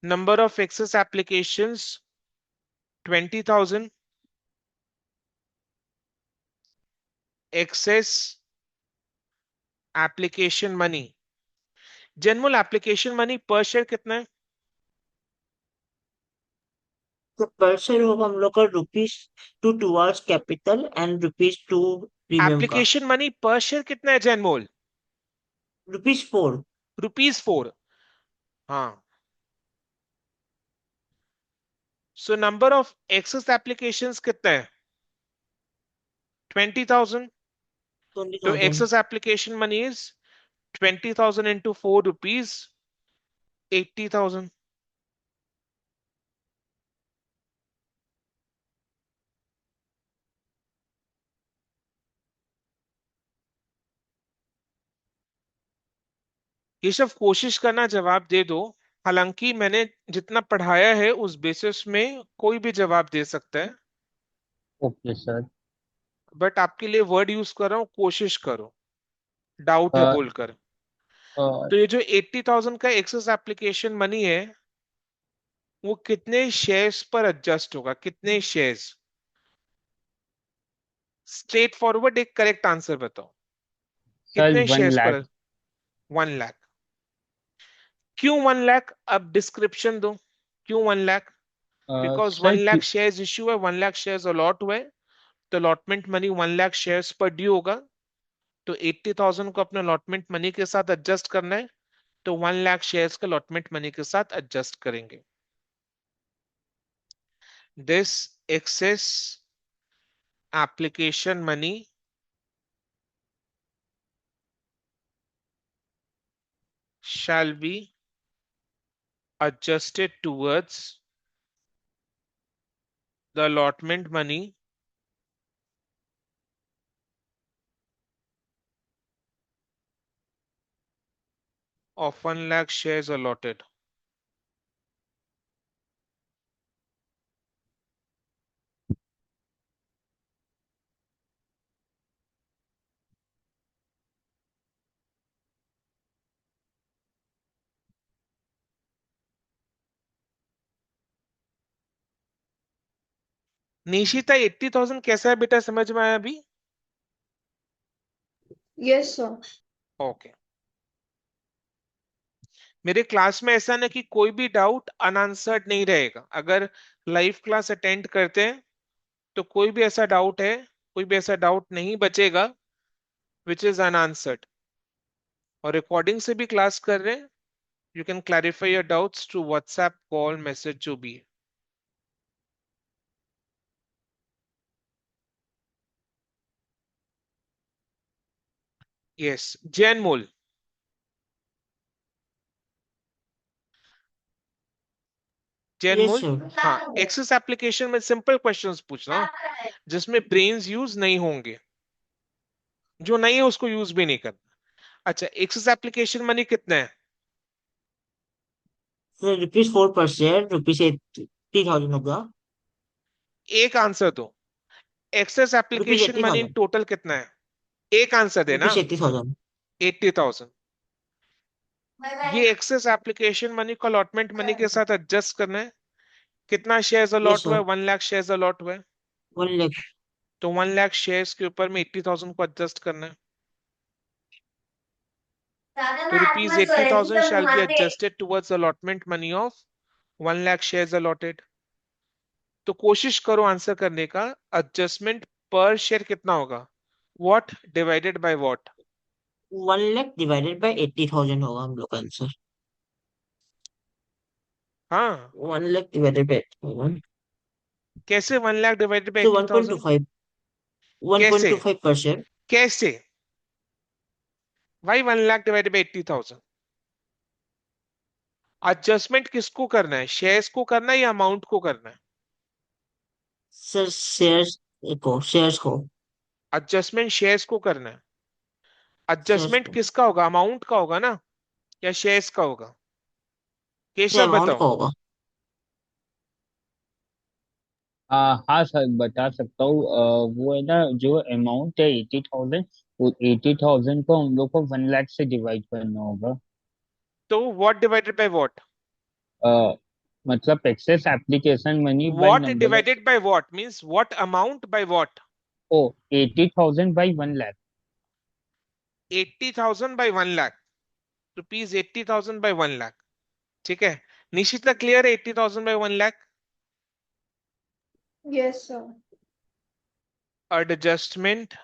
number of excess applications 20,000. Excess application money, general application money per share कितना है? तो पर share होगा हम लोग का ₹2 towards capital and ₹2 premium का। Application money पर शेयर कितना है जनमोल? ₹4। ₹4। हाँ, so number of excess applications कितना है? 20,000. तो 20,000। excess application money is 20,000 into ₹4, 80,000. ये सब कोशिश करना जवाब दे दो। हालांकि मैंने जितना पढ़ाया है उस बेसिस में कोई भी जवाब दे सकता है, ओके सर। बट आपके लिए वर्ड यूज कर रहा हूँ, कोशिश करो, डाउट है बोलकर। तो ये जो 80,000 का एक्सेस एप्लीकेशन मनी है, वो कितने शेयर्स पर एडजस्ट होगा, कितने शेयर्स? स्ट्रेट फॉरवर्ड एक करेक्ट आंसर बताओ, सर कितने वन शेयर्स लाख पर? 1 लाख। क्यों 1 लाख? अब डिस्क्रिप्शन दो, क्यों 1 lakh? Because one sir lakh shares issue है, 1 लाख शेयर्स अलॉट हुए, तो अलॉटमेंट मनी 1 लाख शेयर्स पर ड्यू होगा। तो 80,000 को अपने अलॉटमेंट मनी के साथ एडजस्ट करना है, तो 1 लाख शेयर्स का अलॉटमेंट मनी के साथ एडजस्ट करेंगे। This excess application money shall be adjusted towards the allotment money of 1 lakh shares allotted. Nishita 80,000 कैसा है बेटा, समझ में आया अभी? Yes, sir. ओके। मेरे क्लास में ऐसा ना कि कोई भी डाउट अनआंसर्ड नहीं रहेगा। अगर लाइव क्लास अटेंड करते हैं तो कोई भी ऐसा डाउट है, कोई भी ऐसा डाउट नहीं बचेगा विच इज अनआंसर्ड। और रिकॉर्डिंग से भी क्लास कर रहे हैं, you can clarify your doubts through WhatsApp call message जो भी है। यस, जैन मोल। जैन Yes, मोल, sir. हाँ, एक्सेस एप्लीकेशन में सिंपल क्वेश्चंस पूछ रहा हूँ जिसमें ब्रेन्स यूज नहीं होंगे, जो नहीं है उसको यूज भी नहीं करना। अच्छा, एक्सेस एप्लीकेशन मनी कितना है? Sir, rupees 4 per share, rupees 80,000 होगा। एक आंसर दो, excess rupees application eighty money thousand total कितना है? एक आंसर देना। रुपीज 80,000। 80,000। ये एक्सेस एप्लीकेशन मनी को अलॉटमेंट मनी के साथ एडजस्ट करना है। कितना शेयर्स यस अलॉट हुआ सर। है? 1 लाख शेयर्स अलॉट हुआ है, 1 लाख। तो 1 लाख शेयर्स के ऊपर में 80,000 को एडजस्ट करना है। तो rupees 80,000 shall be adjusted towards allotment money of 1 lakh shares allotted. तो कोशिश करो आंसर करने का। एडजस्टमेंट पर शेयर कितना होगा? What divided by what? 1 lakh divided by 80,000 होगा हम लोग का आंसर। हाँ, 1 लाख डिवाइडेड बाई 80,000। कैसे 1 लाख डिवाइडेड बाय तो एट्टी 1.25। थाउजेंड 1.25 कैसे? पर शेयर। कैसे भाई? 1 लाख डिवाइडेड बाय 80,000। एडजस्टमेंट किसको करना है, शेयर्स को करना है या अमाउंट को करना है? सर शेयर्स को। एडजस्टमेंट शेयर्स को करना है। शेयर्स एडजस्टमेंट को। किसका होगा, अमाउंट का होगा ना, या शेयर्स का होगा? सर केशव अमाउंट बताओ। का होगा। हाँ सर बता सकता हूँ। वो है ना, जो अमाउंट है 80,000, वो 80,000 को हम लोग को 1 लाख से डिवाइड करना होगा। तो what divided by what? Uh, मतलब excess application money by what number of. Divided by what means what amount by what? Oh 80,000 by 1 lakh. 80,000 by 1 lakh, rupees 80,000 by 1 lakh. ठीक है, निश्चित क्लियर है? 80,000 by 1 lakh. Yes, sir. Adjustment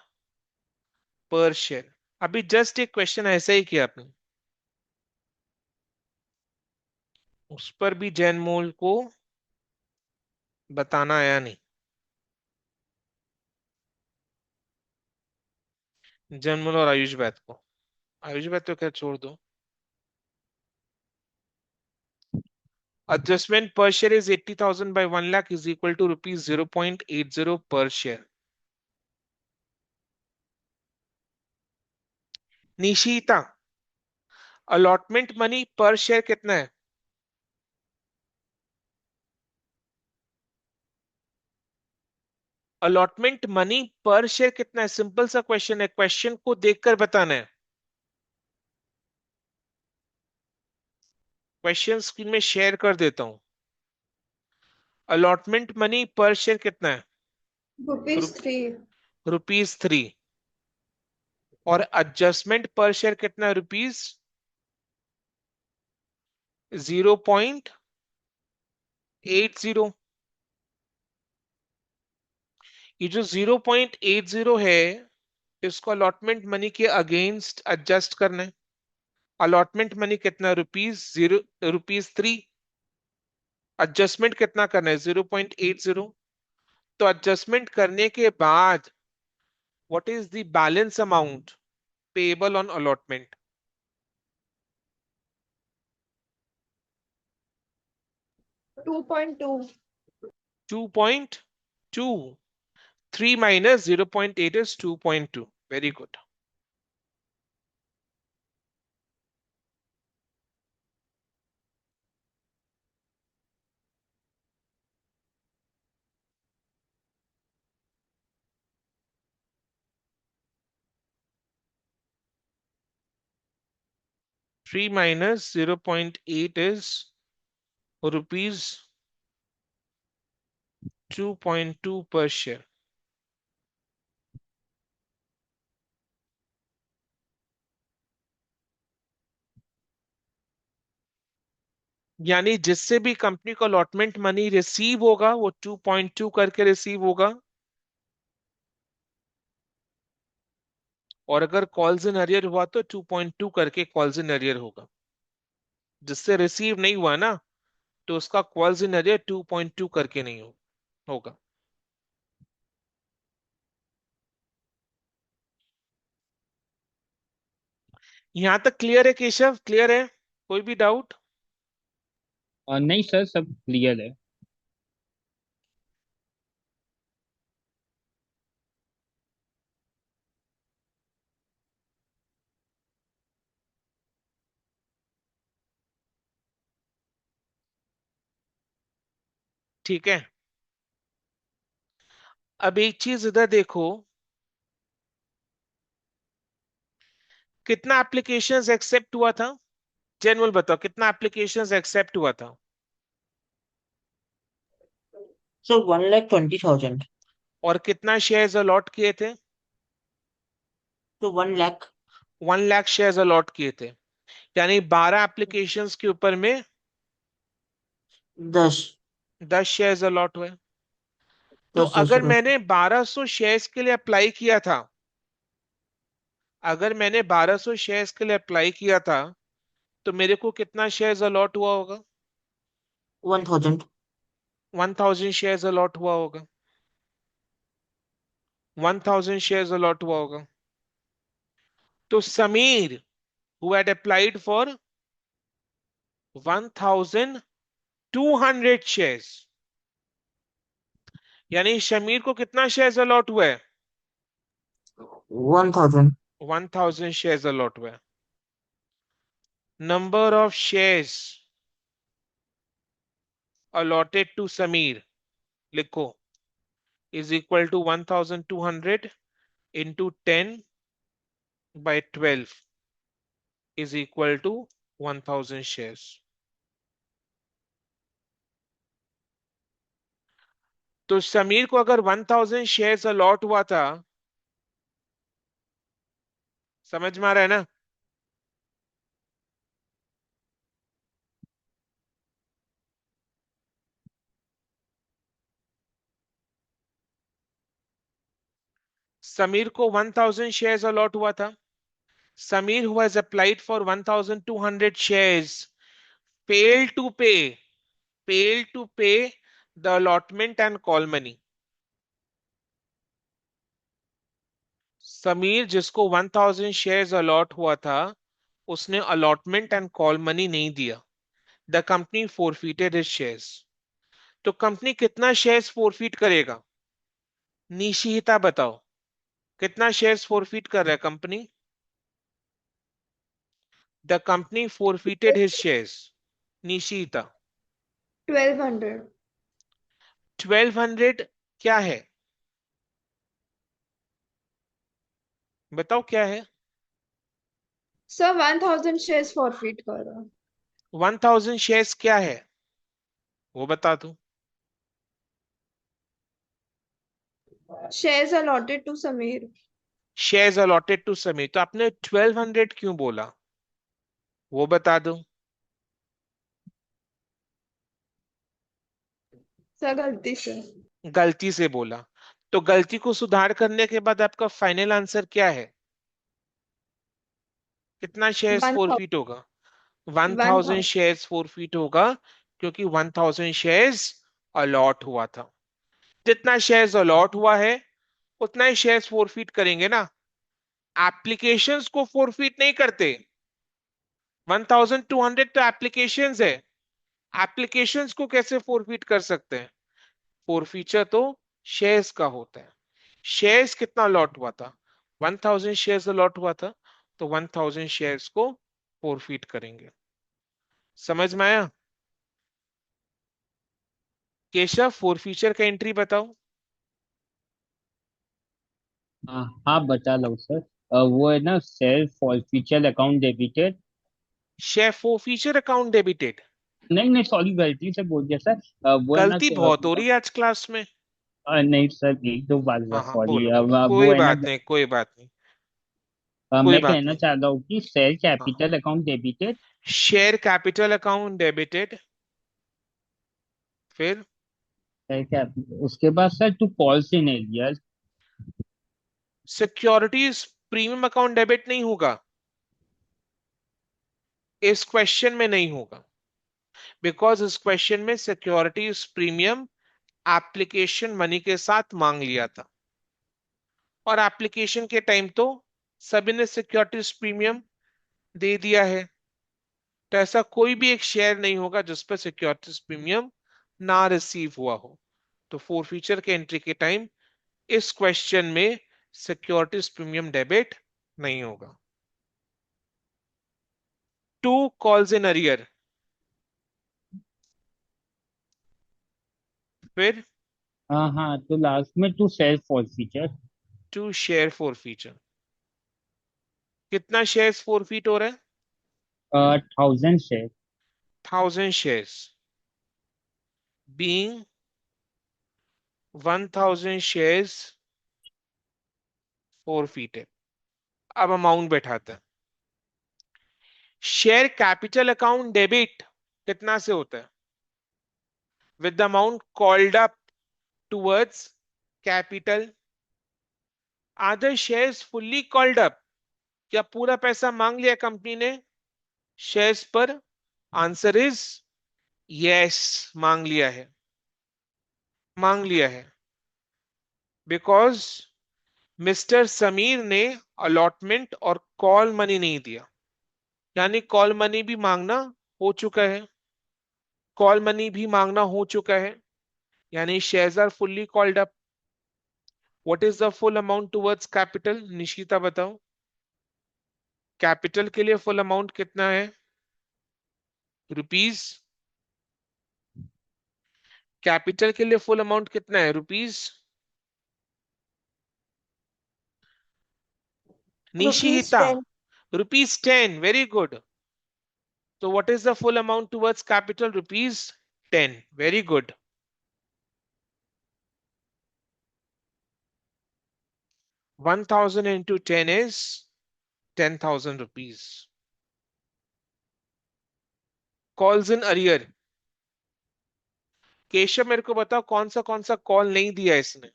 पर share. अभी just एक question ऐसा ही किया आपने, उस पर भी जैन मोल को बताना आया नहीं। जैन मोल और आयुष वैद को, आयुष वैद तो क्या छोड़ दो। Adjustment per share is 80,000 by 1 lakh is equal to rupees 0.80 per share. Nishita, allotment money पर शेयर कितना है? अलॉटमेंट मनी पर शेयर कितना है? सिंपल सा क्वेश्चन है, क्वेश्चन को देखकर बताना है। क्वेश्चन स्क्रीन में शेयर कर देता हूं। अलॉटमेंट मनी पर शेयर कितना है? ₹3 ₹3। और एडजस्टमेंट पर शेयर कितना है? ₹0.80। ये जो 0.80 है, इसको अलॉटमेंट मनी के अगेंस्ट एडजस्ट करना है। अलॉटमेंट मनी कितना? ₹3। एडजस्टमेंट कितना करना है? 0.80। तो एडजस्टमेंट करने के बाद what is the balance amount payable on allotment? 2.2 2.2। 3 minus 0.8 is 2.2. Very good. Three minus 0.8 is rupees 2.2 per share. यानी जिससे भी कंपनी को अलॉटमेंट मनी रिसीव होगा वो 2.2 करके रिसीव होगा, और अगर कॉल्स इन अरियर हुआ तो 2.2 करके कॉल्स इन अरियर होगा। जिससे रिसीव नहीं हुआ ना, तो उसका कॉल्स इन अरियर 2.2 करके नहीं होगा। यहां तक क्लियर है केशव? क्लियर है? कोई भी डाउट? नहीं सर, सब क्लियर है। ठीक है। अब एक चीज इधर देखो, कितना एप्लीकेशंस एक्सेप्ट हुआ था? जेनुअल बताओ, कितना एप्लीकेशंस एक्सेप्ट हुआ था? So 1,20,000. और कितना शेयर्स अलॉट किए थे? So 1 lakh 1 lakh shares allot किए थे। यानी 12 एप्लीकेशंस के ऊपर में 10 10 शेयर्स अलॉट हुए। तो 10 अगर 10 मैंने 1200 शेयर्स के लिए अप्लाई किया था, अगर मैंने 1200 शेयर्स के लिए अप्लाई किया था, तो मेरे को कितना शेयर्स अलॉट हुआ होगा? 1,000. 1000 शेयर्स अलॉट हुआ होगा। 1000 शेयर्स अलॉट हुआ होगा। तो Sameer who had applied for 1200 shares, यानी शमीर को कितना शेयर्स अलॉट हुआ है? 1,000. 1000 शेयर्स अलॉट हुआ है। Number of shares allotted to Sameer लिखो is equal to 1200 into 10 by 12 is equal to 1000 shares. तो समीर को अगर 1000 शेयर्स अलॉट हुआ था, समझ में आ रहा है ना? समीर को 1000 शेयर्स अलॉट हुआ था। Samir, who has applied for 1200 shares, failed to pay the allotment and call money. Sameer जिसको 1000 शेयर्स अलॉट हुआ था, उसने अलॉटमेंट एंड कॉल मनी नहीं दिया। The company forfeited his shares. तो कंपनी कितना शेयर्स फोरफीट करेगा? निशिता बताओ, कितना शेयर्स फोरफीट कर रहा है company? The company forfeited his shares. Nishita, 1200. 1200 क्या है? बताओ क्या है? Sir, 1000 shares forfeit करो. 1000 शेयर्स क्या है वो बता दो. Shares allotted to Samir. Shares allotted to Samir. तो आपने 1200 क्यों बोला वो बता दो. सर गलती से. गलती से बोला. तो गलती को सुधार करने के बाद आपका फाइनल आंसर क्या है? कितना शेयर्स 1000. फोरफीट होगा? 1000 1000. शेयर्स फोरफीट होगा क्योंकि 1000 शेयर्स अलॉट हुआ था. जितना शेयर्स अलॉट हुआ है उतना ही शेयर्स फोरफीट करेंगे ना. एप्लीकेशंस को फोरफीट नहीं करते. 1200 तो एप्लीकेशंस है. एप्लीकेशंस को कैसे फोरफीट कर सकते हैं? फोरफीचर तो शेयर्स का होता है. शेयर्स कितना अलॉट हुआ था? 1000 शेयर्स अलॉट हुआ था. तो 1000 शेयर्स को फोरफीट करेंगे. समझ में आया? केशव, फोरफीचर का एंट्री बताओ. हाँ बता लो सर। वो है ना, self forfeiture account debited. Share forfeiture account debited. नहीं नहीं, सॉरी, गलती से बोल दिया सर। वो है ना गलती बहुत हो रही है आज क्लास में. नहीं सर, एक दो बार हुआ, हाँ हाँ, सॉरी। बोलो. वो कोई है ना, बात नहीं, कोई बात नहीं, कोई मैं बात कहना नहीं. चाह रहा हूँ कि शेयर हाँ. Capital account debited. Share capital account debited. फिर शेयर उसके बाद sir, two calls in arrear. Securities premium account debit नहीं होगा. इस क्वेश्चन में नहीं होगा. बिकॉज इस क्वेश्चन में सिक्योरिटीज प्रीमियम एप्लीकेशन मनी के साथ मांग लिया था. और एप्लीकेशन के टाइम तो सभी ने सिक्योरिटीज प्रीमियम दे दिया है. तो ऐसा कोई भी एक शेयर नहीं होगा जिस पर सिक्योरिटीज प्रीमियम ना रिसीव हुआ हो. तो फोर फीचर के एंट्री के टाइम इस क्वेश्चन में सिक्योरिटीज प्रीमियम डेबिट नहीं होगा. Two calls in arrear. फिर हाँ हाँ, तो लास्ट में to self forfeiture. To share four feature. कितना शेयर्स फोर फीट हो रहा है? 1000 share. 1000 shares being 1000 shares forfeit है. अब अमाउंट बैठाते हैं. शेयर कैपिटल अकाउंट डेबिट कितना से होता है? With the amount called up towards capital. Are the shares fully called up? क्या पूरा पैसा मांग लिया कंपनी ने शेयर्स पर? आंसर इज यस, मांग लिया है. मांग लिया है. बिकॉज मिस्टर समीर ने अलॉटमेंट और कॉल मनी नहीं दिया. यानी कॉल मनी भी मांगना हो चुका है. कॉल मनी भी मांगना हो चुका है. यानी shares are fully called up. What is the full amount towards capital? Nishita बताओ. कैपिटल के लिए फुल अमाउंट कितना है? रुपीस. कैपिटल के लिए फुल अमाउंट कितना है? Rupees. Rupees Nishita. 10. Rupees 10. Very good. So what is the full amount towards capital? Rupees 10. Very good. 1000 into 10 is 10,000 rupees. Calls in arrear. Keshav, मेरे को बताओ कौन सा कॉल नहीं दिया इसने.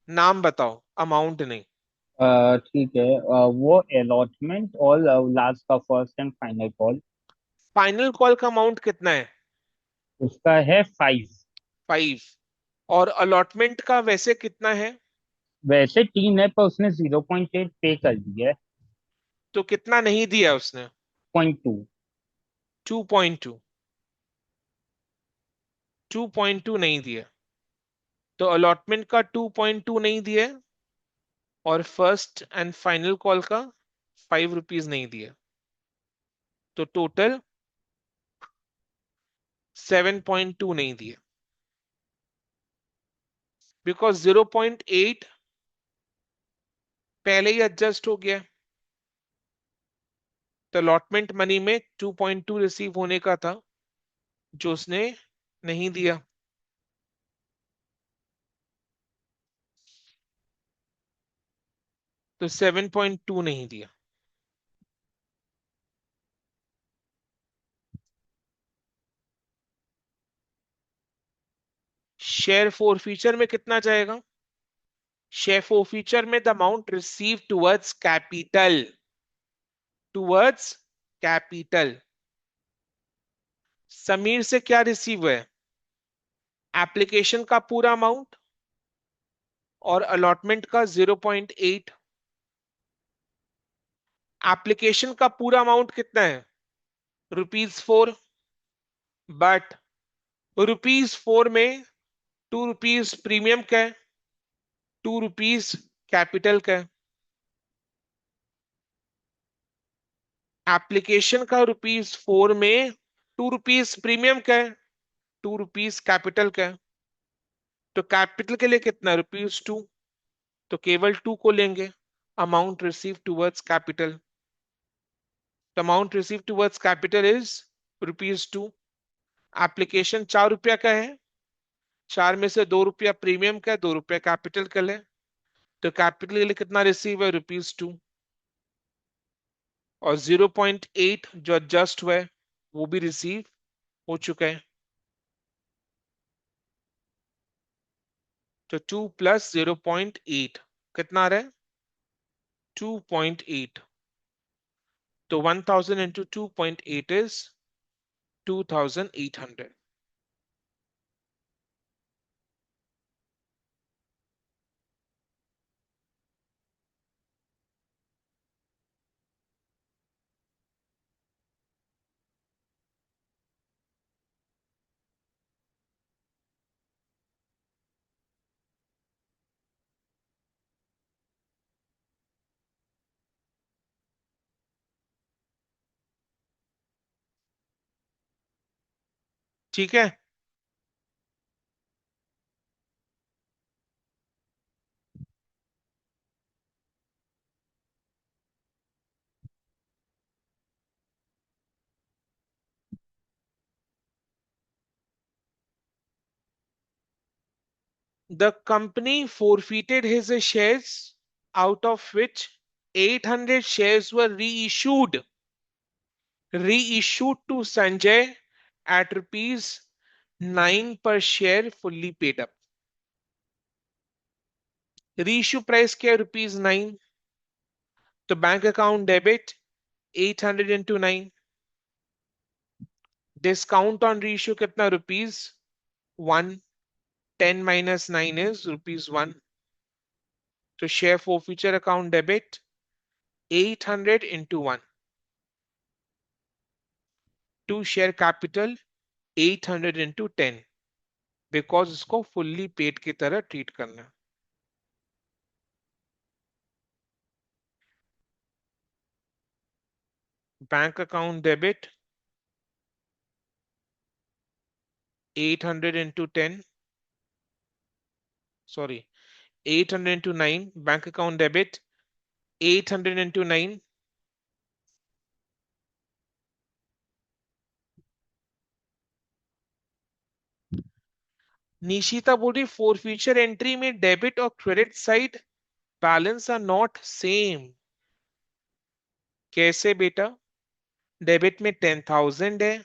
नाम बताओ, अमाउंट नहीं. ठीक है। वो अलॉटमेंट और लास्ट का first and final call. Final call का अमाउंट कितना है? उसका है 5। 5. और अलॉटमेंट का वैसे कितना है? वैसे 3 है, पर उसने 0.8 पे कर दिया है। तो कितना नहीं दिया उसने? 0.2। 2.2. 2.2 नहीं दिया. तो अलॉटमेंट का 2.2 नहीं दिया और फर्स्ट एंड फाइनल कॉल का 5 रुपीज नहीं दिया. तो टोटल 7.2 नहीं दिया, बिकॉज 0.8 पहले ही एडजस्ट हो गया। तो अलॉटमेंट मनी में 2.2 रिसीव होने का था, जो उसने नहीं दिया। तो 7.2 नहीं दिया। शेयर फोर फीचर में कितना जाएगा? शेयर फोर फीचर में the amount receive towards capital. Sameer से क्या रिसीव है? एप्लीकेशन का पूरा अमाउंट और अलॉटमेंट का 0.8। एप्लीकेशन का पूरा अमाउंट कितना है? ₹4। बट ₹4 में ₹2 प्रीमियम का है, ₹2 कैपिटल का है। एप्लीकेशन का ₹4 में ₹2 प्रीमियम का है, ₹2 कैपिटल का है। तो कैपिटल के लिए कितना? ₹2। तो केवल 2 को लेंगे। Amount receive towards capital. तो amount receive towards capital is ₹2। Application ₹4 का है, 4 में से ₹2 प्रीमियम का है, ₹2 कैपिटल का है। तो कैपिटल के लिए कितना रिसीव है? ₹2। और 0.8 जो एडजस्ट हुआ है वो भी रिसीव हो चुका है। तो 2 प्लस 0.8 कितना आ रहा है? 2.8। तो 1000 इंटू 2.8 इज 2800। ठीक है। The company forfeited his shares, out of which 800 shares were reissued to Sanjay at ₹9 per share, fully paid up. Reissue price क्या है? ₹9। तो bank account debit 800 into 9। Discount on reissue कितना? ₹1। 10 minus 9 is ₹1। तो share forfeiture account debit 800 into 1 to share capital 800 into 10, because इसको fully paid की तरह treat करना है। Bank account debit 800 into 10, sorry 800 into 9, bank account debit 800 into 9। Nishita बोल रही forfeiture entry में डेबिट और credit side balance are not same. कैसे बेटा? डेबिट में 10,000 है,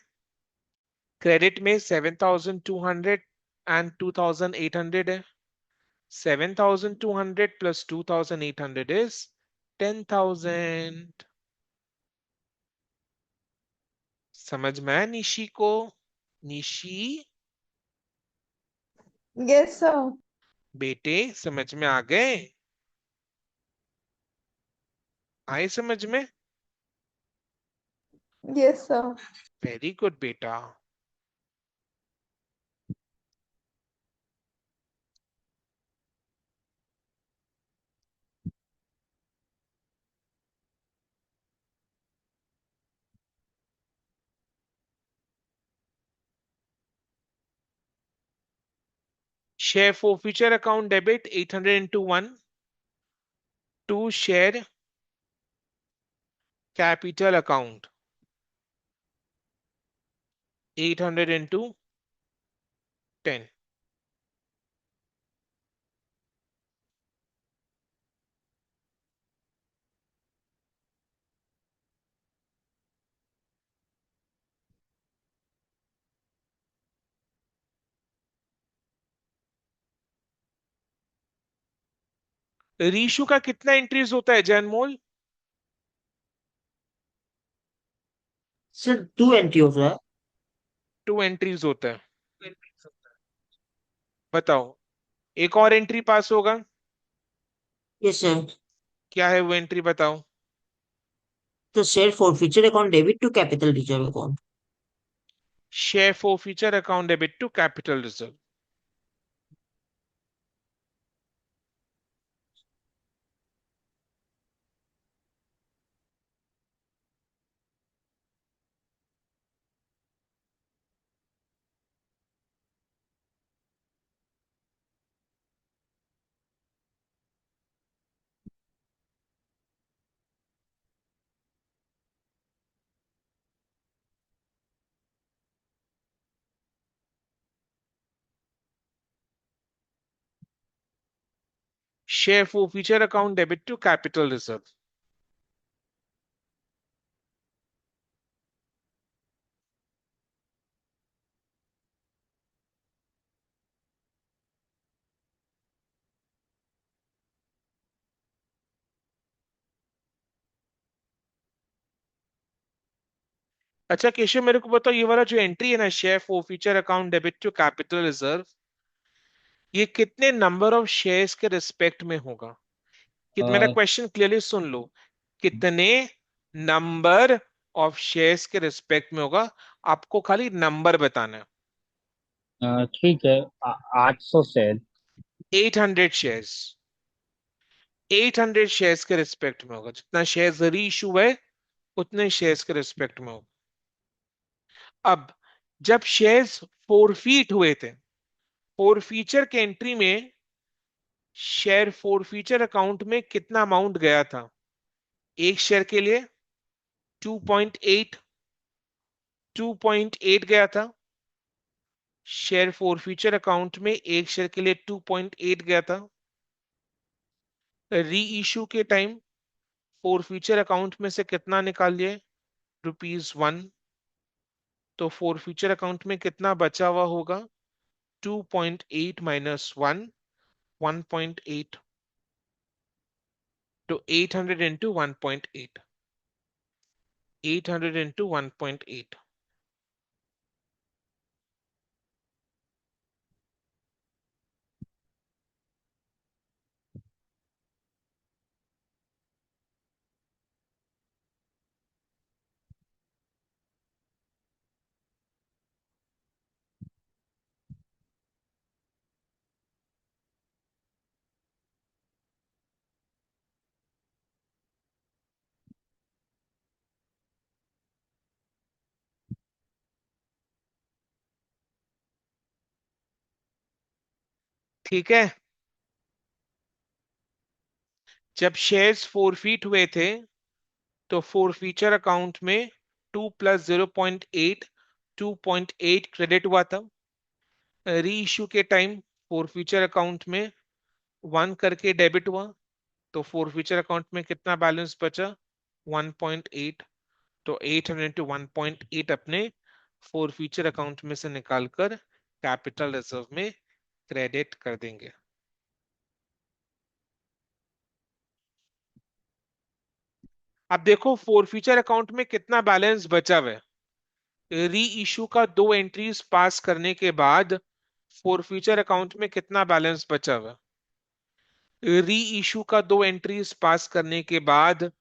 क्रेडिट में 7,200 एंड 2,800 है। 7,200 plus 2,800 is 10,000। समझ में आया निशी को? Nishi Yes, sir. बेटे समझ में आ गए? आए समझ में? Yes, sir. वेरी गुड बेटा। share forfeiture account debit 800 into 1 to share capital account 800 into 10. Rishu का कितना इंक्रीज होता है जैनमोल? सर 2 एंट्री होता है। 2 एंट्रीज होता है। बताओ एक और एंट्री पास होगा, यस सर। क्या है वो एंट्री बताओ? तो share forfeiture account debit to capital reserve account. Share forfeiture account debit to capital reserve. Share forfeiture account debit to capital reserve. अच्छा केशव मेरे को बताओ ये वाला जो एंट्री है ना share forfeiture account debit to capital reserve, ये कितने नंबर ऑफ शेयर्स के रिस्पेक्ट में होगा? मेरा क्वेश्चन क्लियरली सुन लो, कितने नंबर ऑफ शेयर्स के रिस्पेक्ट में होगा, आपको खाली नंबर बताना है। ठीक है, 800 शेयर। 800 शेयर्स, 800 शेयर्स के रिस्पेक्ट में होगा, जितना शेयर्स री इशू है उतने शेयर्स के रिस्पेक्ट में होगा। अब जब शेयर्स फोरफीट हुए थे, फोरफीचर के एंट्री में शेयर फोरफीचर अकाउंट में कितना अमाउंट गया था? एक शेयर के लिए 2.8, 2.8 गया था। शेयर फोरफीचर अकाउंट में एक शेयर के लिए 2.8 गया था। री इशू के टाइम फोरफीचर अकाउंट में से कितना निकाल लिए? ₹1। तो फोरफीचर अकाउंट में कितना बचा हुआ होगा? 2.8 माइनस 1, 1.8। तो 800 इंटू 1.8, 800 इंटू 1.8। ठीक है, जब शेयर्स फोरफीट हुए थे तो फोरफीचर अकाउंट में 2 प्लस 0.8, 2.8 क्रेडिट हुआ था। री इशू के टाइम फोरफीचर अकाउंट में 1 करके डेबिट हुआ, तो फोरफीचर अकाउंट में कितना बैलेंस बचा? 1.8। तो 800 इंटू 1.8 अपने फोरफीचर अकाउंट में से निकालकर कैपिटल रिजर्व में क्रेडिट कर देंगे। अब देखो फोरफीचर अकाउंट में कितना बैलेंस बचा हुआ है। री इशू का 2 एंट्रीज पास करने के बाद फोरफीचर अकाउंट में कितना बैलेंस बचा हुआ है? री इशू का 2 एंट्रीज पास करने के बाद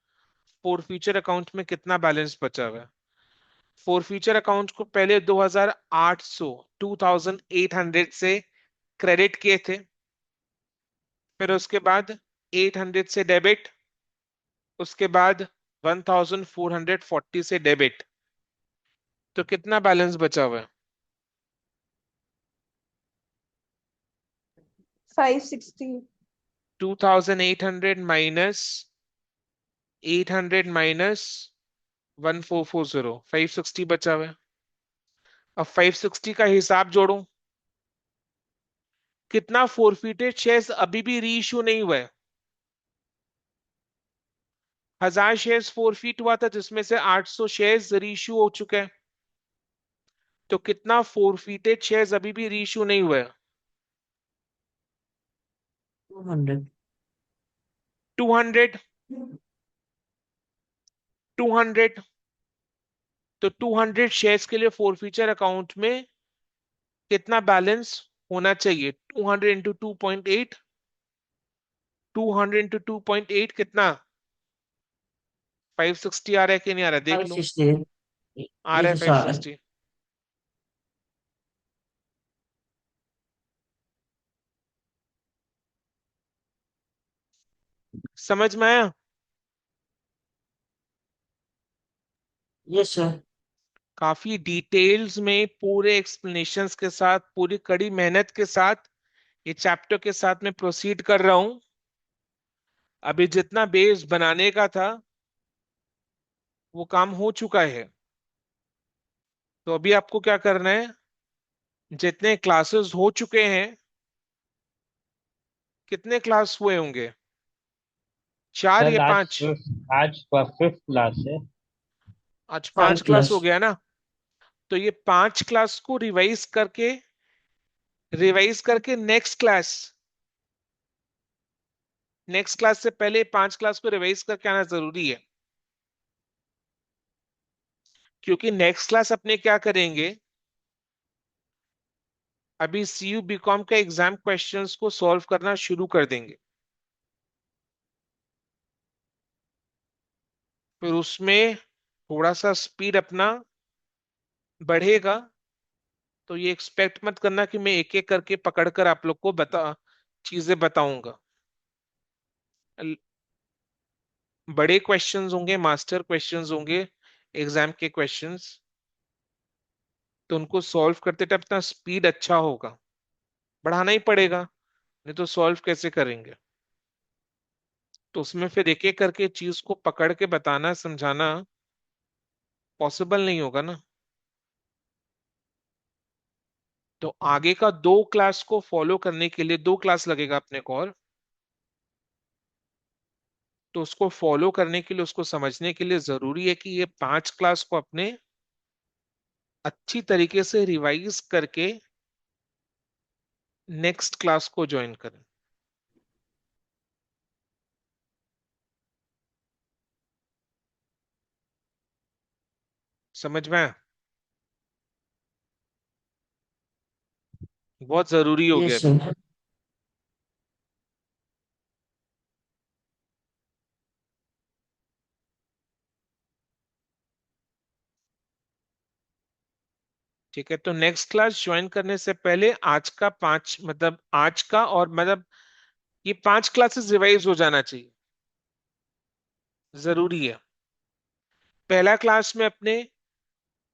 फोरफीचर अकाउंट में कितना बैलेंस बचा हुआ है? फोरफीचर अकाउंट को पहले 2800, 2800 से क्रेडिट किए थे, फिर उसके बाद 800 से डेबिट, उसके बाद 1440 से डेबिट, तो कितना बैलेंस बचा हुआ है? 560. 2800 माइनस 800 माइनस 1440, 560 बचा हुआ है। अब 560 का हिसाब जोड़ो, कितना फोरफिटेड शेयर्स अभी भी री इश्यू नहीं हुआ है। 1000 शेयर्स फोरफिट हुआ था, जिसमें से 800 शेयर्स री इश्यू हो चुके हैं। तो कितना फोरफिटेड शेयर्स अभी भी री इश्यू नहीं हुआ है? 200. 200। 200, तो 200 शेयर्स के लिए फोरफीचर अकाउंट में कितना बैलेंस होना चाहिए? 200 इंटू 2.8, 200 इंटू 2.8 कितना? 560 आ रहा है कि नहीं आ रहा है? देख लो। 560. आ रहा है Yes, sir. 560। समझ में आया? Yes, sir. काफी डिटेल्स में पूरे एक्सप्लेनेशंस के साथ, पूरी कड़ी मेहनत के साथ ये चैप्टर के साथ मैं प्रोसीड कर रहा हूं। अभी जितना बेस बनाने का था वो काम हो चुका है। तो अभी आपको क्या करना है, जितने क्लासेस हो चुके हैं, कितने क्लास हुए होंगे? 4 सर या 5? आज फिफ्थ क्लास है। आज 5 5 क्लास हो plus. गया ना। तो ये 5 क्लास को रिवाइज करके नेक्स्ट क्लास से पहले 5 क्लास को रिवाइज करके आना जरूरी है। क्योंकि नेक्स्ट क्लास अपने क्या करेंगे, अभी सीयू बीकॉम का एग्जाम क्वेश्चंस को सॉल्व करना शुरू कर देंगे। फिर उसमें थोड़ा सा स्पीड अपना बढ़ेगा। तो ये एक्सपेक्ट मत करना कि मैं एक एक करके पकड़कर आप लोग को चीजें बताऊंगा। ल- बड़े क्वेश्चंस होंगे, मास्टर क्वेश्चंस होंगे, एग्जाम के क्वेश्चंस। तो उनको सॉल्व करते टाइम अपना स्पीड अच्छा होगा, बढ़ाना ही पड़ेगा, नहीं तो सॉल्व कैसे करेंगे? तो उसमें फिर एक एक करके चीज को पकड़ के बताना समझाना पॉसिबल नहीं होगा ना। तो आगे का 2 क्लास को फॉलो करने के लिए 2 क्लास लगेगा अपने को, और तो उसको फॉलो करने के लिए, उसको समझने के लिए जरूरी है कि ये 5 क्लास को अपने अच्छी तरीके से रिवाइज करके नेक्स्ट क्लास को ज्वाइन करें। समझ में आया? बहुत जरूरी हो गया Yes, अभी। sir. ठीक है, तो नेक्स्ट क्लास ज्वाइन करने से पहले आज का 5, मतलब आज का, और मतलब ये 5 क्लासेस रिवाइज हो जाना चाहिए, जरूरी है। पहला क्लास में अपने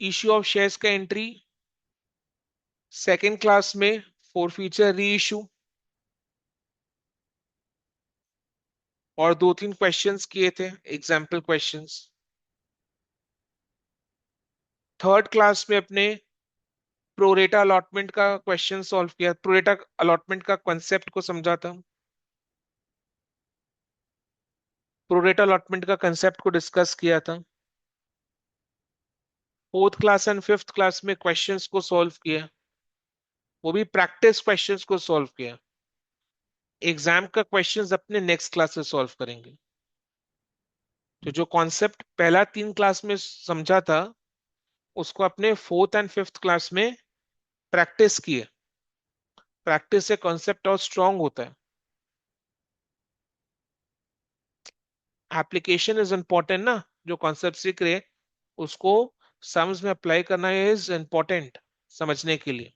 इश्यू ऑफ शेयर्स का एंट्री, सेकंड क्लास में फोर फीचर री इशू, और 2-3 क्वेश्चंस किए थे, एग्जाम्पल क्वेश्चंस। थर्ड क्लास में अपने प्रोरेटा अलॉटमेंट का क्वेश्चन सॉल्व किया, प्रोरेटा अलॉटमेंट का कॉन्सेप्ट को समझा था, प्रोरेटा अलॉटमेंट का कंसेप्ट को डिस्कस किया था। Fourth class and fifth class में क्वेश्चंस को सॉल्व किया, वो भी प्रैक्टिस क्वेश्चंस को सॉल्व किया। एग्जाम का क्वेश्चंस अपने नेक्स्ट क्लास से सॉल्व करेंगे। तो जो कॉन्सेप्ट पहला 3 क्लास में समझा था, उसको अपने फोर्थ एंड फिफ्थ क्लास में प्रैक्टिस किए। प्रैक्टिस से कॉन्सेप्ट और स्ट्रांग होता है। एप्लीकेशन इज इंपॉर्टेंट ना, जो कॉन्सेप्ट सीख रहे उसको सम्स में अप्लाई करना इज इंपॉर्टेंट समझने के लिए।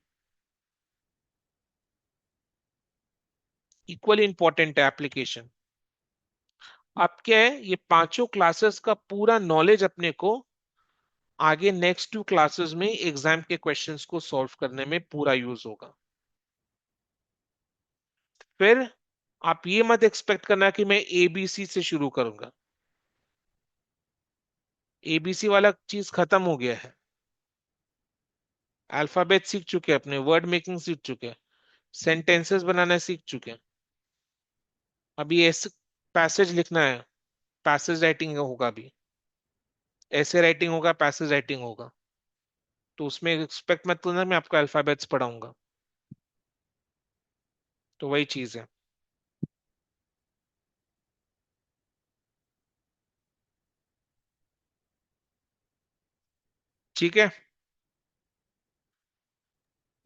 इक्वली इंपॉर्टेंट है एप्लीकेशन। अब क्या है, ये 5 क्लासेस का पूरा नॉलेज अपने को आगे नेक्स्ट 2 क्लासेस में एग्जाम के क्वेश्चंस को सॉल्व करने में पूरा यूज होगा। फिर आप ये मत एक्सपेक्ट करना कि मैं एबीसी से शुरू करूंगा। एबीसी वाला चीज खत्म हो गया है। अल्फाबेट सीख चुके हैं, अपने वर्ड मेकिंग सीख चुके हैं, सेंटेंसेस बनाना सीख चुके हैं। अभी ऐसे पैसेज लिखना है, पैसेज राइटिंग होगा, अभी ऐसे राइटिंग होगा, पैसेज राइटिंग होगा। तो उसमें एक्सपेक्ट मत करना मैं आपको अल्फाबेट्स पढ़ाऊंगा। तो वही चीज है। ठीक है।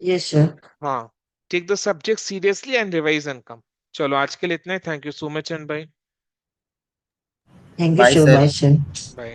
Yes, sir. हाँ, take the subject seriously and revise and come. चलो आज के लिए इतना ही। Thank you so much and bye. Thank you Bye, so sir. much, sir. Bye.